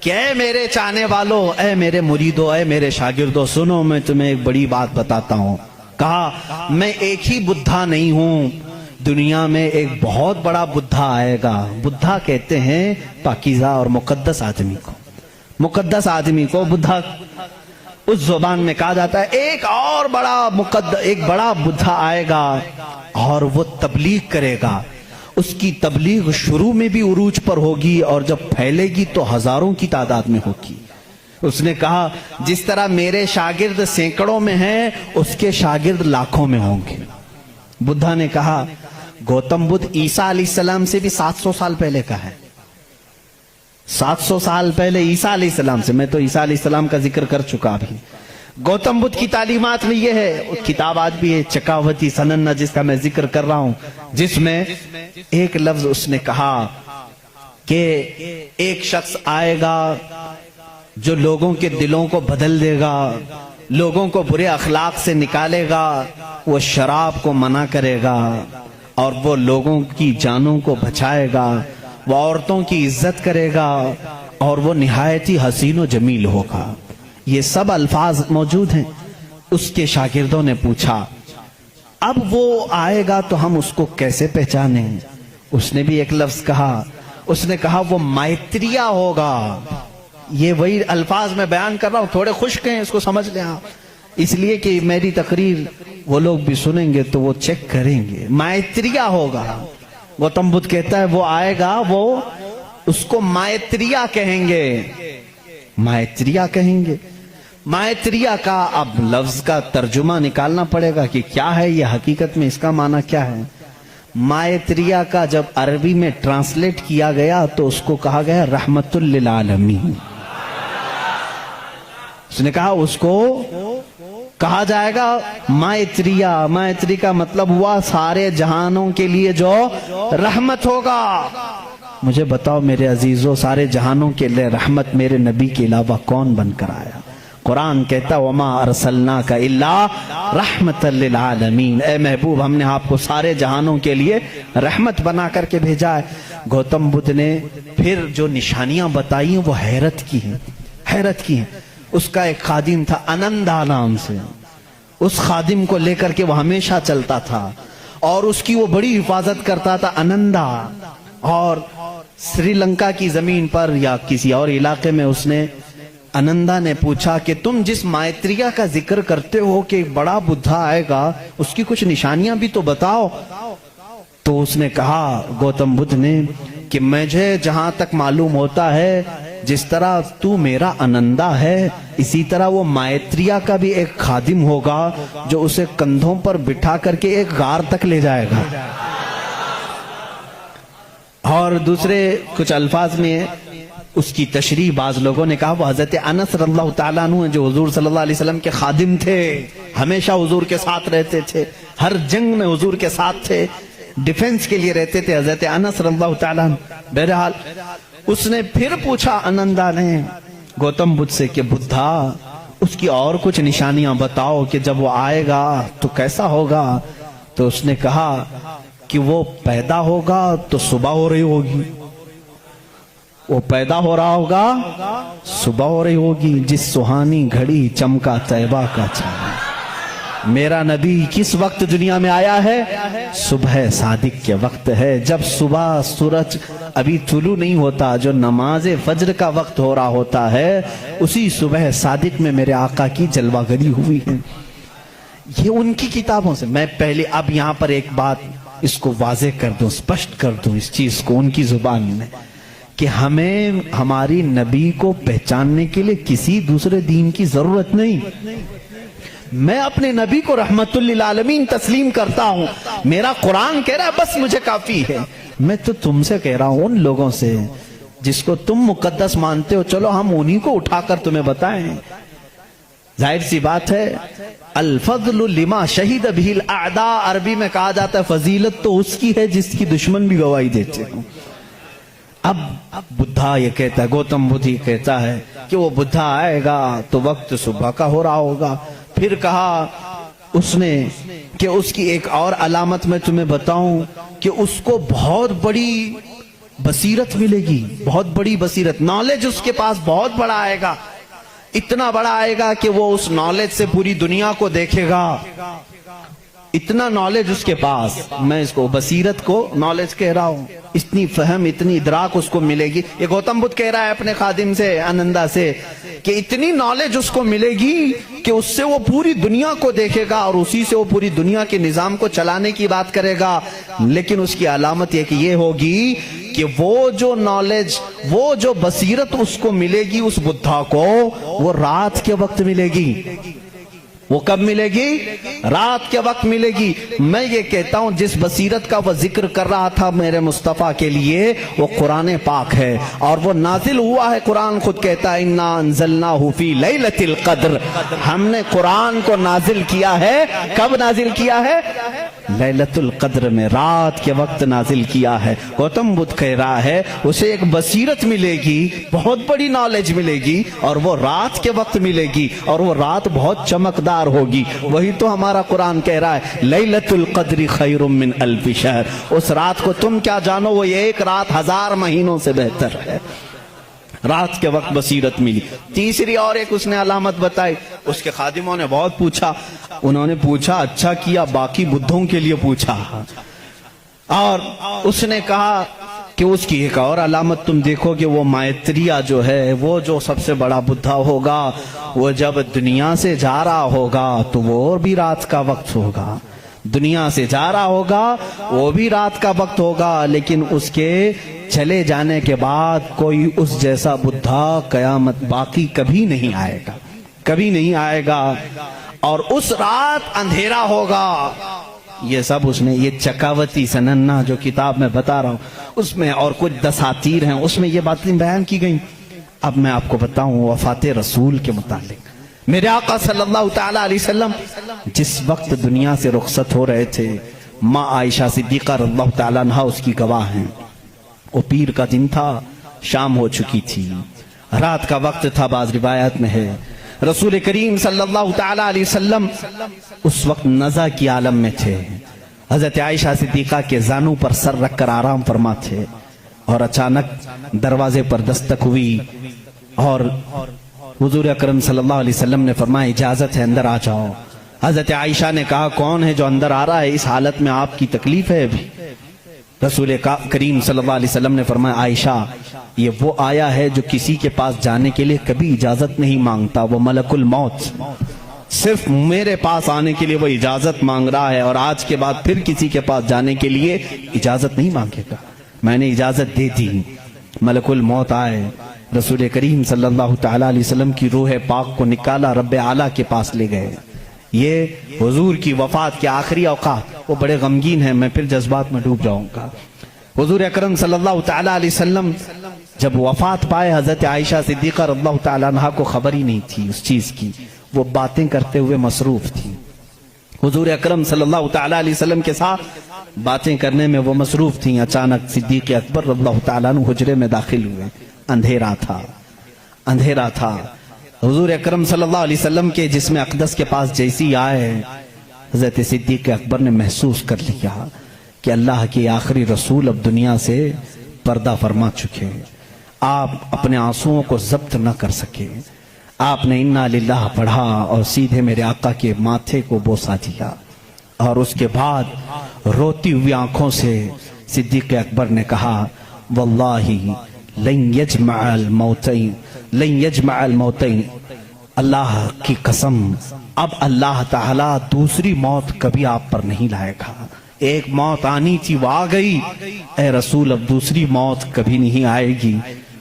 کہ اے میرے چاہنے والوں، اے میرے مریدوں، اے میرے شاگردوں، سنو میں تمہیں ایک بڑی بات بتاتا ہوں. کہا میں ایک ہی بدھا نہیں ہوں، دنیا میں ایک بہت بڑا بدھا آئے گا. بدھا کہتے ہیں پاکیزہ اور مقدس آدمی کو. مقدس آدمی کو بدھا اس زبان میں کہا جاتا ہے. ایک اور بڑا بدھا آئے گا اور وہ تبلیغ کرے گا. اس کی تبلیغ شروع میں بھی عروج پر ہوگی اور جب پھیلے گی تو ہزاروں کی تعداد میں ہوگی. اس نے کہا جس طرح میرے شاگرد سینکڑوں میں ہیں، اس کے شاگرد لاکھوں میں ہوں گے. بدھا نے کہا گوتم بدھ عیسیٰ علیہ السلام سے بھی 700 سال پہلے کا ہے. 700 سال پہلے عیسیٰ علیہ السلام سے. میں تو عیسیٰ علیہ السلام کا ذکر کر چکا ابھی. گوتم بدھ کی تعلیمات میں یہ ہے. کتاب آج بھی ہے چکاوتی سننا جس کا میں ذکر کر رہا ہوں، جس میں ایک لفظ اس نے کہا کہ ایک شخص آئے گا جو لوگوں کے دلوں کو بدل دے گا، لوگوں کو برے اخلاق سے نکالے گا، وہ شراب کو منع کرے گا اور وہ لوگوں کی جانوں کو بچائے گا، وہ عورتوں کی عزت کرے گا اور وہ نہایت ہی حسین و جمیل ہوگا. یہ سب الفاظ موجود ہیں. اس کے شاگردوں نے پوچھا اب وہ آئے گا تو ہم اس کو کیسے پہچانیں؟ اس نے بھی ایک لفظ کہا. اس نے کہا وہ مائتریا ہوگا. یہ وہی الفاظ میں بیان کر رہا ہوں، تھوڑے خشک ہیں، اس کو سمجھ لیں آپ، اس لیے کہ میری تقریر وہ لوگ بھی سنیں گے تو وہ چیک کریں گے. مائتریا ہوگا. گوتم بدھ کہتا ہے وہ آئے گا، وہ اس کو مائتریا کہیں گے. مائتریا کہیں گے. مائتریا کا اب لفظ کا ترجمہ نکالنا پڑے گا کہ کیا ہے یہ، حقیقت میں اس کا معنی کیا ہے. مائتریا کا جب عربی میں ٹرانسلیٹ کیا گیا تو اس کو کہا گیا رحمت للعالمین. اس نے کہا اس کو کہا جائے گا مائتریا. مائتری کا مطلب ہوا سارے جہانوں کے لیے جو رحمت ہوگا. مجھے بتاؤ میرے عزیزوں، سارے جہانوں کے لیے رحمت میرے نبی کے علاوہ کون بن کر آیا؟ قرآن کہتا وما ارسلناک الا رحمت للعالمین. اے محبوب ہم نے آپ کو سارے جہانوں کے لیے رحمت بنا کر کے بھیجا ہے. گوتم بدھ نے پھر جو نشانیاں بتائی ہیں وہ حیرت کی ہیں، حیرت کی ہیں. اس کا ایک خادم تھا انندا نام سے. اس خادم کو لے کر کے وہ ہمیشہ چلتا تھا اور اس کی وہ بڑی حفاظت کرتا تھا انندا. اور سری لنکا کی زمین پر یا کسی اور علاقے میں اس نے انندا نے پوچھا کہ تم جس مائتریا کا ذکر کرتے ہو کہ بڑا بدھا آئے گا، اس کی کچھ نشانیاں بھی تو بتاؤ. تو اس نے کہا گوتم بدھ نے کہ مجھے جہاں تک معلوم ہوتا ہے جس طرح تو میرا انندا ہے اسی طرح وہ مائتریا کا بھی ایک خادم ہوگا جو اسے کندھوں پر بٹھا کر کے ایک غار تک لے جائے گا. اور دوسرے کچھ الفاظ میں اس کی تشریح بعض لوگوں نے کہا وہ حضرت انس رضی اللہ تعالیٰ عنہ ہیں جو حضور صلی اللہ علیہ وسلم کے خادم تھے، ہمیشہ حضور کے ساتھ رہتے تھے، ہر جنگ میں حضور کے ساتھ تھے، ڈیفنس کے لیے رہتے تھے حضرت انس رضی اللہ تعالیٰ عنہ. بہرحال اس نے پھر پوچھا انندا نے گوتم بدھ سے کہ بدھا اس کی اور کچھ نشانیاں بتاؤ کہ جب وہ آئے گا تو کیسا ہوگا. تو اس نے کہا کہ وہ پیدا ہوگا تو صبح ہو رہی ہوگی، وہ پیدا ہو رہا ہوگا صبح ہو رہی ہوگی. جس سہانی گھڑی چمکا طیبہ کا چاند. میرا نبی کس وقت دنیا میں آیا ہے؟ صبح صادق کے وقت ہے، جب صبح سورج ابھی طلوع نہیں ہوتا، جو نماز فجر کا وقت ہو رہا ہوتا ہے، اسی صبح صادق میں میرے آقا کی جلوہ گری ہوئی ہے. یہ ان کی کتابوں سے. میں پہلے اب یہاں پر ایک بات اس کو واضح کر دوں، سپشٹ کر دوں اس چیز کو ان کی زبان میں کہ ہمیں ہماری نبی کو پہچاننے کے لیے کسی دوسرے دین کی ضرورت نہیں. میں اپنے نبی کو رحمت للعالمین تسلیم کرتا ہوں. میرا قرآن کہہ رہا ہے بس مجھے کافی ہے. میں تو تم سے کہہ رہا ہوں ان لوگوں سے جس کو تم مقدس مانتے ہو، چلو ہم انہی کو اٹھا کر تمہیں بتائیں۔ ظاہر سی بات ہے، الفضل لما شہید بہ الاعداء، عربی میں کہا جاتا ہے فضیلت تو اس کی ہے جس کی دشمن بھی گواہی دیتے ہوں۔ اب بدھا یہ کہتا ہے، گوتم بدھ یہ کہتا ہے کہ وہ بدھا آئے گا تو وقت صبح کا ہو رہا ہوگا۔ پھر کہا اس نے کہ اس کی ایک اور علامت میں تمہیں بتاؤں کہ اس کو بہت بڑی بصیرت ملے گی، بہت بڑی بصیرت، نالج اس کے پاس بہت بڑا آئے گا، اتنا بڑا آئے گا کہ وہ اس نالج سے پوری دنیا کو دیکھے گا، اتنا نالج اس کے پاس، میں اس کو بصیرت کو نالج کہہ رہا ہوں، اتنی فہم اتنی ادراک اس کو ملے گی۔ یہ گوتم بدھ کہہ رہا ہے اپنے خادم سے، آنندا سے، کہ اتنی نالج اس کو ملے گی کہ اس سے وہ پوری دنیا کو دیکھے گا اور اسی سے وہ پوری دنیا کے نظام کو چلانے کی بات کرے گا۔ لیکن اس کی علامت یہ کہ یہ ہوگی کہ وہ جو نالج، وہ جو بصیرت اس کو ملے گی اس بدھا کو، وہ رات کے وقت ملے گی۔ وہ کب ملے گی؟ رات کے وقت ملے گی۔ میں یہ کہتا ہوں جس بصیرت کا وہ ذکر کر رہا تھا میرے مصطفیٰ کے لیے، وہ قرآن پاک ہے، اور وہ نازل ہوا ہے، قرآن خود کہتا ہے انا انزلناہ فی لیلۃ القدر، ہم نے قرآن کو نازل کیا ہے۔ کب نازل کیا ہے؟ لیلۃ القدر میں، رات کے وقت نازل کیا ہے۔ گوتم بدھ کہہ رہا ہے اسے ایک بصیرت ملے گی، بہت بڑی نالج ملے گی، اور وہ رات کے وقت ملے گی، اور وہ رات بہت چمکدار ہوگی۔ وہی تو ہمارا قرآن کہہ رہا ہے لیلۃ القدر خیر من الف شہر، اس رات کو تم کیا جانو، وہ ایک رات 1000 مہینوں سے بہتر ہے۔ رات کے وقت بصیرت ملی۔ تیسری اور ایک اس نے علامت بتائی، اس کے خادموں نے بہت پوچھا، انہوں نے پوچھا اچھا کیا، باقی بدھوں کے لیے پوچھا، اور اس نے کہا کہ اس کی ایک اور علامت تم دیکھو کہ وہ مائتریہ جو ہے، وہ جو سب سے بڑا بدھا ہوگا، وہ جب دنیا سے جا رہا ہوگا تو وہ بھی رات کا وقت ہوگا، دنیا سے جا رہا ہوگا وہ بھی رات کا وقت ہوگا، لیکن اس کے چلے جانے کے بعد کوئی اس جیسا بدھا قیامت باقی کبھی نہیں آئے گا، کبھی نہیں آئے گا، اور اس رات اندھیرا ہوگا۔ یہ سب اس نے، یہ چکاوتی سننا جو کتاب میں بتا رہا ہوں اس میں، اور کچھ دساتیر ہیں اس میں یہ باتیں بیان کی گئیں۔ اب میں آپ کو بتاؤں وفات رسول کے متعلق، میرے آقا صلی اللہ تعالی علیہ وسلم جس وقت دنیا سے رخصت ہو رہے تھے، ماں عائشہ صدیقہ رضی اللہ تعالیٰ عنہا اس کی گواہ ہیں، وہ پیر کا دن تھا، شام ہو چکی تھی، رات کا وقت تھا، بعض روایات میں ہے رسول کریم صلی اللہ تعالی علیہ وسلم اس وقت نزع کی عالم میں تھے، حضرت عائشہ صدیقہ کے زانوں پر سر رکھ کر آرام فرما تھے، اور اچانک دروازے پر دستک ہوئی، اور حضور اکرم صلی اللہ علیہ وسلم نے فرمایا اجازت ہے اندر آ جاؤ۔ حضرت عائشہ نے کہا کون ہے جو اندر آ رہا ہے، اس حالت میں آپ کی تکلیف ہے ابھی؟ رسول کریم صلی اللہ علیہ وسلم نے فرمایا عائشہ یہ وہ آیا ہے جو کسی کے پاس جانے کے لیے کبھی اجازت نہیں مانگتا، وہ ملک الموت، صرف میرے پاس آنے کے لیے وہ اجازت مانگ رہا ہے، اور آج کے بعد پھر کسی کے پاس جانے کے لیے اجازت نہیں مانگے گا۔ میں نے اجازت دے دی، ملک الموت آئے، رسول کریم صلی اللہ تعالی علیہ وسلم کی روح پاک کو نکالا، رب اعلیٰ کے پاس لے گئے۔ یہ حضور کی وفات کے آخری اوقات، وہ بڑے غمگین ہیں، میں پھر جذبات میں ڈوب جاؤں گا۔ حضور اکرم صلی اللہ تعالی علیہ وسلم جب وفات پائے، حضرت عائشہ صدیقہ رضی اللہ تعالیٰ عنہا کو خبر ہی نہیں تھی اس چیز کی، وہ باتیں کرتے ہوئے مصروف تھی، حضور اکرم صلی اللہ تعالی علیہ وسلم کے ساتھ باتیں کرنے میں وہ مصروف تھیں۔ اچانک صدیق اکبر رضی اللہ تعالیٰ عنہ حجرے میں داخل ہوئے، اندھیرا تھا، اندھیرا تھا، حضور اکرم صلی اللہ علیہ وسلم کے جسم اقدس کے پاس جیسی آئے، حضرت صدیق اکبر نے محسوس کر لیا کہ اللہ کے آخری رسول اب دنیا سے پردہ فرما چکے، آپ اپنے آنسوؤں کو ضبط نہ کر سکے، آپ نے انا للہ پڑھا اور سیدھے میرے آقا کے ماتھے کو بوسہ دیا، اور اس کے بعد روتی ہوئی آنکھوں سے صدیق اکبر نے کہا واللہ لن یجمع الموتین، لن یجمع الموتین، اللہ کی قسم اب اللہ تعالیٰ دوسری موت کبھی آپ پر نہیں لائے گا، ایک موت آنی تھی وہ آ گئی، اے رسول اب دوسری موت کبھی نہیں آئے گی۔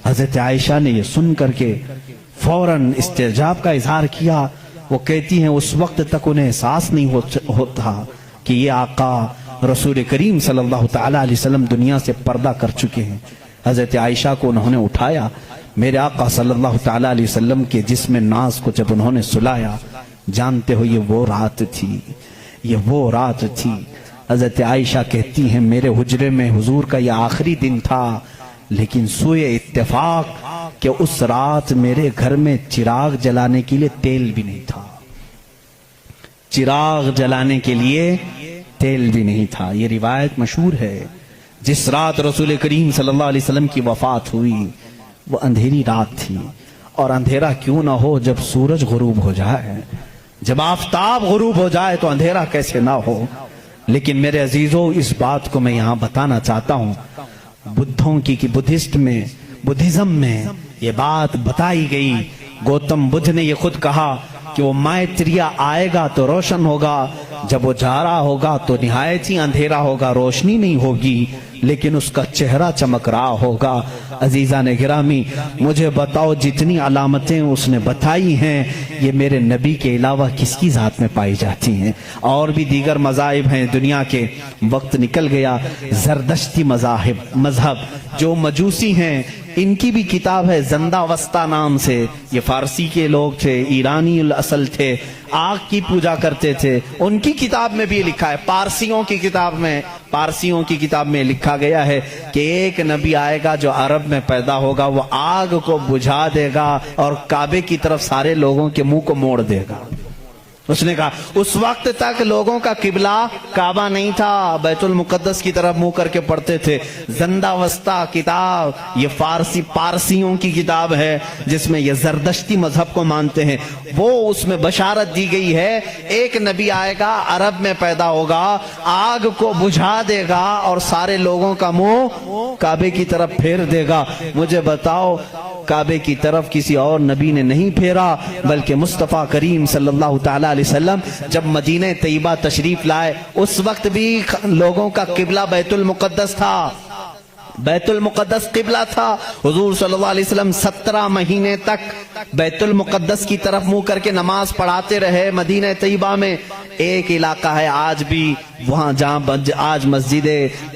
حضرت عائشہ نے یہ سن کر کے فوراً استعجاب کا اظہار کیا، وہ کہتی ہیں اس وقت تک انہیں احساس نہیں ہوتا کہ یہ آقا رسول کریم صلی اللہ تعالی علیہ وسلم دنیا سے پردہ کر چکے ہیں۔ حضرت عائشہ کو انہوں نے اٹھایا، میرے آقا صلی اللہ تعالیٰ علیہ وسلم کے جسم ناز کو جب انہوں نے سلایا، جانتے ہو یہ وہ رات تھی، یہ وہ رات تھی۔ حضرت عائشہ کہتی ہیں میرے حجرے میں حضور کا یہ آخری دن تھا، لیکن سوئے اتفاق کہ اس رات میرے گھر میں چراغ جلانے کے لیے تیل بھی نہیں تھا، چراغ جلانے کے لیے تیل بھی نہیں تھا۔ یہ روایت مشہور ہے۔ جس رات رسول کریم صلی اللہ علیہ وسلم کی وفات ہوئی وہ اندھیری رات تھی، اور اندھیرا کیوں نہ ہو جب سورج غروب ہو جائے، جب آفتاب غروب ہو جائے تو اندھیرا کیسے نہ ہو۔ لیکن میرے عزیزوں اس بات کو میں یہاں بتانا چاہتا ہوں، بدھوں کی کہ بدھزم میں یہ بات بتائی گئی۔ گوتم بدھ نے یہ خود کہا کہ وہ مائتریا آئے گا تو روشن ہوگا، جب وہ جا رہا ہوگا تو نہایت ہی اندھیرا ہوگا، روشنی نہیں ہوگی، لیکن اس کا چہرہ چمک رہا ہوگا۔ عزیزان گرامی مجھے بتاؤ جتنی علامتیں اس نے بتائی ہیں یہ میرے نبی کے علاوہ کس کی ذات میں پائی جاتی ہیں؟ اور بھی دیگر مذاہب ہیں دنیا کے، وقت نکل گیا۔ زردشتی مذہب جو مجوسی ہیں ان کی بھی کتاب ہے زندہ وسطہ نام سے، یہ فارسی کے لوگ تھے، ایرانی الاصل تھے، آگ کی پوجا کرتے تھے، ان کی کتاب میں بھی لکھا ہے، پارسیوں کی کتاب میں لکھا گیا ہے کہ ایک نبی آئے گا جو عرب میں پیدا ہوگا، وہ آگ کو بجھا دے گا اور کعبے کی طرف سارے لوگوں کے منہ کو موڑ دے گا۔ اس نے کہا اس وقت تک لوگوں کا قبلہ کعبہ نہیں تھا، بیت المقدس کی طرف منہ کر کے پڑھتے تھے۔ زندہ وسطہ کتاب یہ پارسیوں کی کتاب ہے جس میں یہ زردشتی مذہب کو مانتے ہیں، وہ اس میں بشارت دی گئی ہے ایک نبی آئے گا، عرب میں پیدا ہوگا، آگ کو بجھا دے گا اور سارے لوگوں کا منہ کعبے کی طرف پھیر دے گا۔ مجھے بتاؤ کعبے کی طرف کسی اور نبی نے نہیں پھیرا، بلکہ مصطفیٰ کریم صلی اللہ تعالیٰ علیہ وسلم جب مدینہ طیبہ تشریف لائے اس وقت بھی لوگوں کا قبلہ بیت المقدس تھا، بیت المقدس قبلہ تھا۔ حضور صلی اللہ علیہ وسلم 17 مہینے تک بیت المقدس کی طرف منہ کر کے نماز پڑھاتے رہے مدینہ طیبہ میں۔ ایک علاقہ ہے آج بھی وہاں جہاں آج مسجد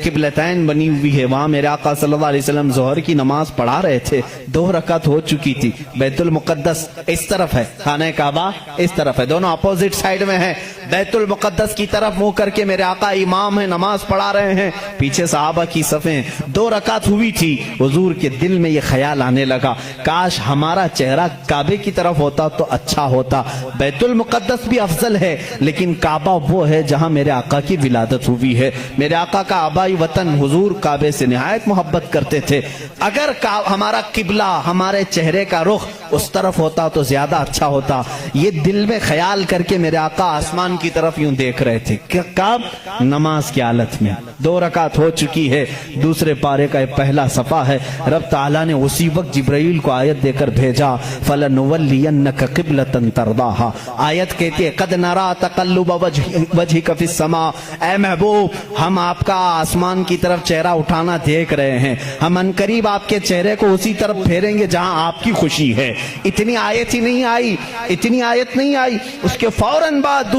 قبلتین بنی ہوئی ہے، وہاں میرے آقا صلی اللہ علیہ وسلم ظہر کی نماز پڑھا رہے تھے، 2 رکعت ہو چکی تھی۔ بیت المقدس اس طرف ہے، خانہ کعبہ اس طرف ہے، دونوں اپوزٹ سائیڈ میں ہیں۔ بیت المقدس کی طرف منہ کر کے میرے آقا امام ہیں، نماز پڑھا رہے ہیں، پیچھے صحابہ کی صفیں، 2 رکعت ہوئی تھی۔ حضور کے دل میں یہ خیال آنے لگا کاش ہمارا چہرہ کعبے کی طرف ہوتا تو اچھا ہوتا۔ بیت المقدس بھی افضل ہے لیکن کعبہ وہ ہے جہاں میرے آقا کی ولادت ہوئی ہے۔ میرے آقا کا آبائی وطن حضور کعبے سے نہایت محبت کرتے تھے۔ اگر ہمارا قبلہ ہمارے چہرے کا رخ اس طرف ہوتا تو زیادہ اچھا ہوتا۔ یہ دل میں خیال کر کے میرے آقا آسمان کی طرف یوں دیکھ رہے تھے، کب؟ نماز کی حالت میں۔ 2 رکعت ہو چکی ہے، دوسرے پارے کا پہلا صفحہ ہے۔ رب تعالیٰ نے اسی وقت جبرائیل کو آیت دے کر بھیجا، فَلَنُوَلِّيَنَّكَ قِبْلَةً تَرْضَاهَا۔ آیت کہتی ہے قَدْ نَرَا تَقَلُّبَ وَجْهِكَ فِي السَّمَاءِ، اے محبوب ہم آپ کا آسمان کی طرف چہرہ اٹھانا دیکھ رہے ہیں، ہم انقریب آپ کے چہرے کو اسی طرف پھیریں گے جہاں آپ کی خوشی ہے۔ اتنی آیت ہی نہیں آئی، اتنی آیت نہیں آئی، اس کے فوراً بعد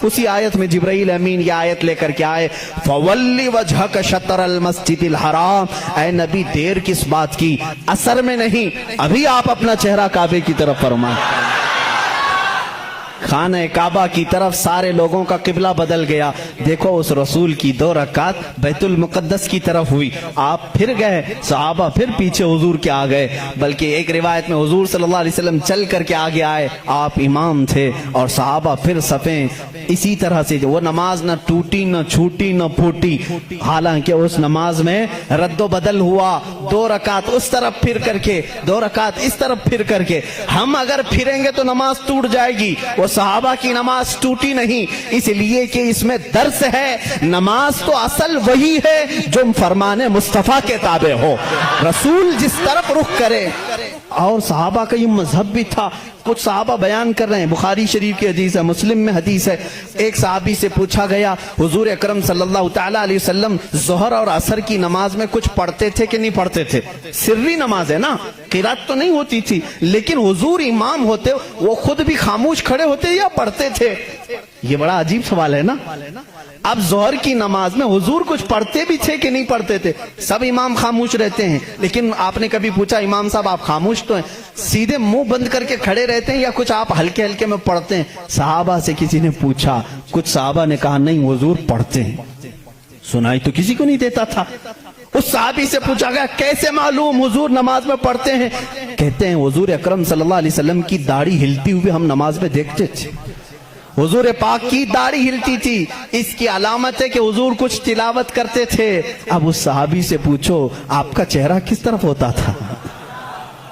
اسی آیت میں جبرائیل امین یہ آیت لے کر کے آئے، فَوَلِّ وَجْهَكَ شَطْرَ الْمَسْجِدِ الْحَرَامِ۔ اے نبی دیر کس بات کی، اثر میں نہیں، ابھی آپ اپنا چہرہ کعبے کی طرف فرمائیں۔ خانہ کعبہ کی طرف سارے لوگوں کا قبلہ بدل گیا۔ دیکھو اس رسول کی 2 رکعت بیت المقدس کی طرف ہوئی، آپ پھر گئے، صحابہ پھر پیچھے حضور کے آ گئے، بلکہ ایک روایت میں حضور صلی اللہ علیہ وسلم چل کر کے آگے آئے، آپ امام تھے اور صحابہ پھر صفیں اسی طرح سے۔ وہ نماز نہ ٹوٹی نہ چھوٹی نہ پھوٹی، حالانکہ اس نماز میں رد و بدل ہوا، 2 رکعت اس طرف پھر کر کے، 2 رکعت اس طرف پھر کر کے۔ ہم اگر پھریں گے تو نماز ٹوٹ جائے گی، وہ صحابہ کی نماز ٹوٹی نہیں، اس لیے کہ اس میں درس ہے۔ نماز تو اصل وہی ہے جو فرمان مصطفیٰ کے تابع ہو، رسول جس طرف رخ کرے۔ اور صحابہ کا یہ مذہب بھی تھا۔ کچھ صحابہ بیان کر رہے ہیں، بخاری شریف کی حدیث ہے، مسلم میں حدیث ہے، ایک صحابی سے پوچھا گیا حضور اکرم صلی اللہ تعالیٰ علیہ وسلم ظہر اور عصر کی نماز میں کچھ پڑھتے تھے کہ نہیں پڑھتے تھے؟ سری نماز ہے نا، قرات تو نہیں ہوتی تھی، لیکن حضور امام ہوتے وہ خود بھی خاموش کھڑے ہوتے یا پڑھتے تھے؟ یہ بڑا عجیب سوال ہے نا. اب ظہر کی نماز میں حضور کچھ پڑھتے بھی تھے کہ نہیں پڑھتے تھے؟ سب امام خاموش رہتے ہیں، لیکن آپ نے کبھی پوچھا امام صاحب آپ خاموش تو ہیں، سیدھے منہ بند کر کے کھڑے رہتے ہیں یا کچھ آپ ہلکے ہلکے میں پڑھتے ہیں؟ صحابہ سے کسی نے پوچھا، کچھ صحابہ نے کہا نہیں حضور پڑھتے ہیں. سنائی تو کسی کو نہیں دیتا تھا. اس صحابی سے پوچھا گیا کیسے معلوم حضور نماز میں پڑھتے ہیں؟ کہتے ہیں حضور اکرم صلی اللہ علیہ وسلم کی داڑھی ہلتی ہوئی ہم نماز میں دیکھتے تھے. حضور پاک کی داڑھی ہلتی تھی، اس کی علامت ہے کہ حضور کچھ تلاوت کرتے تھے. اب اس صحابی سے پوچھو آپ کا چہرہ کس طرف ہوتا تھا؟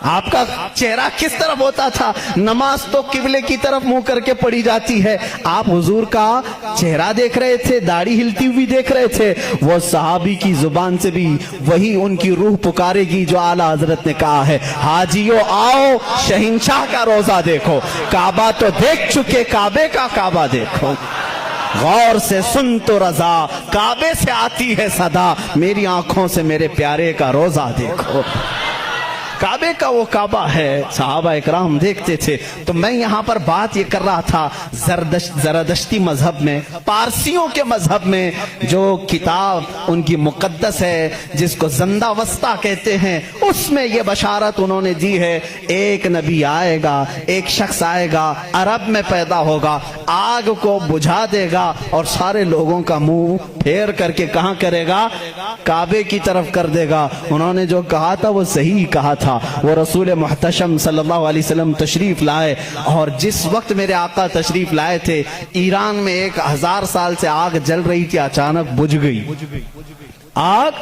آپ کا چہرہ کس طرف ہوتا تھا؟ نماز تو قبلے کی طرف منہ کر کے پڑھی جاتی ہے، آپ حضور کا چہرہ دیکھ رہے تھے، داڑھی ہلتی ہوئی دیکھ رہے تھے. وہ صحابی کی زبان سے بھی وہی ان کی روح پکارے گی جو اعلیٰ حضرت نے کہا ہے، حاجیو آؤ شہنشاہ کا روزہ دیکھو، کعبہ تو دیکھ چکے کعبے کا کعبہ دیکھو. غور سے سن تو رضا، کعبے سے آتی ہے صدا، میری آنکھوں سے میرے پیارے کا روزہ دیکھو. کعبے کا وہ کعبہ ہے، صحابہ اکرام دیکھتے تھے. تو میں یہاں پر بات یہ کر رہا تھا، زرتشتی مذہب میں، پارسیوں کے مذہب میں جو کتاب ان کی مقدس ہے جس کو زندہ وسطہ کہتے ہیں، اس میں یہ بشارت انہوں نے دی ہے ایک نبی آئے گا، ایک شخص آئے گا، عرب میں پیدا ہوگا، آگ کو بجھا دے گا اور سارے لوگوں کا منہ پھیر کر کے کہاں کرے گا؟ کعبے کی طرف کر دے گا. انہوں نے جو کہا تھا وہ صحیح کہا تھا. وہ رسول محتشم صلی اللہ علیہ وسلم تشریف لائے، اور جس وقت میرے آقا تشریف لائے تھے ایران میں 1000 سال سے آگ جل رہی تھی، اچانک بجھ گئی. آگ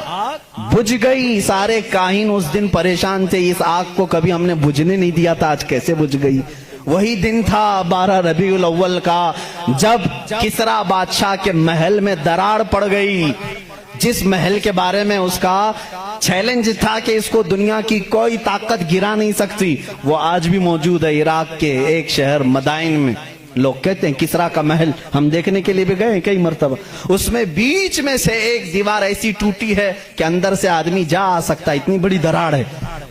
بجھ گئی. سارے کاہن اس دن پریشان تھے، اس آگ کو کبھی ہم نے بجھنے نہیں دیا تھا، آج کیسے بجھ گئی؟ وہی دن تھا 12 ربیع الاول کا، جب کسریٰ بادشاہ کے محل میں دراڑ پڑ گئی. جس محل کے بارے میں اس کا چیلنج تھا کہ اس کو دنیا کی کوئی طاقت گرا نہیں سکتی، وہ آج بھی موجود ہے عراق کے ایک شہر مدائن میں. لوگ کہتے ہیں کسریٰ کا محل، ہم دیکھنے کے لیے بھی گئے ہیں کئی مرتبہ. اس میں بیچ میں سے ایک دیوار ایسی ٹوٹی ہے کہ اندر سے آدمی جا آ سکتا ہے، اتنی بڑی دراڑ ہے.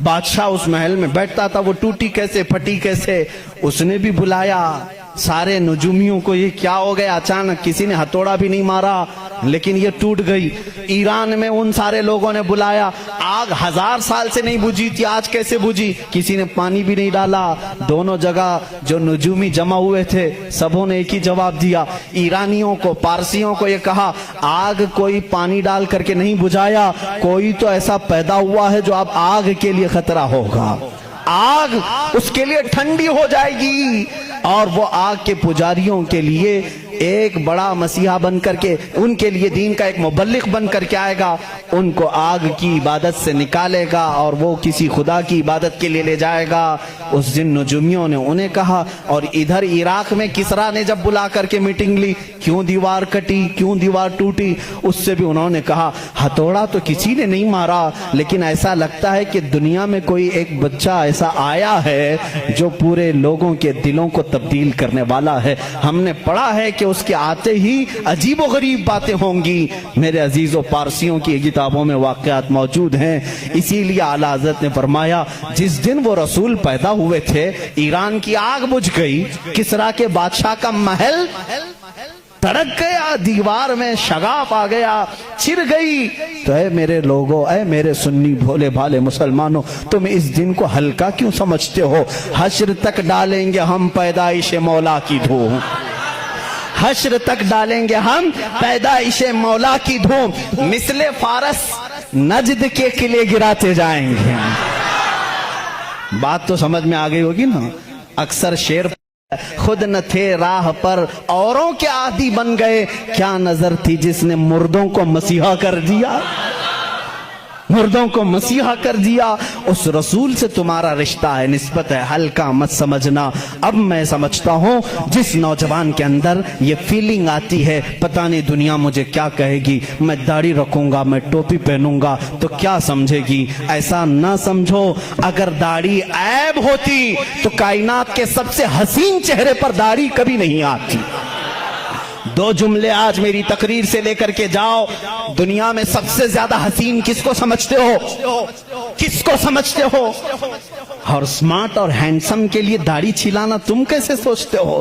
بادشاہ اس محل میں بیٹھتا تھا، وہ ٹوٹی کیسے پھٹی کیسے. اس نے بھی بلایا سارے نجومیوں کو، یہ کیا ہو گیا اچانک؟ کسی نے ہتھوڑا بھی نہیں مارا لیکن یہ ٹوٹ گئی. ایران میں ان سارے لوگوں نے بلایا، آگ 1000 سال سے نہیں بجھی تھی، آج کیسے بجھی؟ کسی نے پانی بھی نہیں ڈالا. دونوں جگہ جو نجومی جمع ہوئے تھے سبوں نے ایک ہی جواب دیا. ایرانیوں کو، پارسیوں کو یہ کہا آگ کوئی پانی ڈال کر کے نہیں بجھایا، کوئی تو ایسا پیدا ہوا ہے جو اب آگ کے لیے خطرہ ہوگا، آگ اس کے لیے ٹھنڈی ہو جائے گی، اور وہ آگ کے پجاریوں کے لیے ایک بڑا مسیحا بن کر کے، ان کے لیے دین کا ایک مبلغ بن کر کے آئے گا، ان کو آگ کی عبادت سے نکالے گا اور وہ کسی خدا کی عبادت کے لیے لے جائے گا. اس دن نجومیوں نے انہیں کہا. اور ادھر عراق میں کسریٰ نے جب بلا کر کے میٹنگ لی، کیوں دیوار کٹی، کیوں دیوار ٹوٹی، اس سے بھی انہوں نے کہا ہتھوڑا تو کسی نے نہیں مارا، لیکن ایسا لگتا ہے کہ دنیا میں کوئی ایک بچہ ایسا آیا ہے جو پورے لوگوں کے دلوں کو تبدیل کرنے والا ہے. ہم نے پڑھا ہے کہ اس کے آتے ہی عجیب و غریب باتیں ہوں گی. میرے عزیزوں، پارسیوں کی کتابوں میں واقعات موجود ہیں. اسی لیے اعلیٰ حضرت نے فرمایا جس دن وہ رسول پیدا ہوئے تھے ایران کی آگ بجھ گئی، کسریٰ کے بادشاہ کا محل تڑک گیا، دیوار میں شگاف آ گیا، چر گئی. تو اے میرے لوگوں، اے میرے سنی بھولے بھالے مسلمانوں، تم اس دن کو ہلکا کیوں سمجھتے ہو؟ حشر تک ڈالیں گے ہم پیدائش مولا کی دھوم، حشر تک ڈالیں گے ہم پیدائش مولا کی دھوم، مثل فارس نجد کے قلعے گراتے جائیں گے. بات تو سمجھ میں آ گئی ہوگی نا. اکثر شعر خود نہ تھے راہ پر اوروں کے عادی بن گئے، کیا نظر تھی جس نے مردوں کو مسیحا کر دیا، مردوں کو مسیحا کر دیا. اس رسول سے تمہارا رشتہ ہے، نسبت ہے، ہلکا مت سمجھنا. اب میں سمجھتا ہوں جس نوجوان کے اندر یہ فیلنگ آتی ہے پتہ نہیں دنیا مجھے کیا کہے گی، میں داڑھی رکھوں گا، میں ٹوپی پہنوں گا تو کیا سمجھے گی، ایسا نہ سمجھو. اگر داڑھی عیب ہوتی تو کائنات کے سب سے حسین چہرے پر داڑھی کبھی نہیں آتی. 2 جملے آج میری تقریر سے لے کر کے جاؤ. دنیا میں سب سے زیادہ حسین کس کو سمجھتے ہو؟ کس کو سمجھتے ہو؟ اور سمارٹ اور ہینڈسم کے لیے داڑھی چھلانا تم کیسے سوچتے ہو؟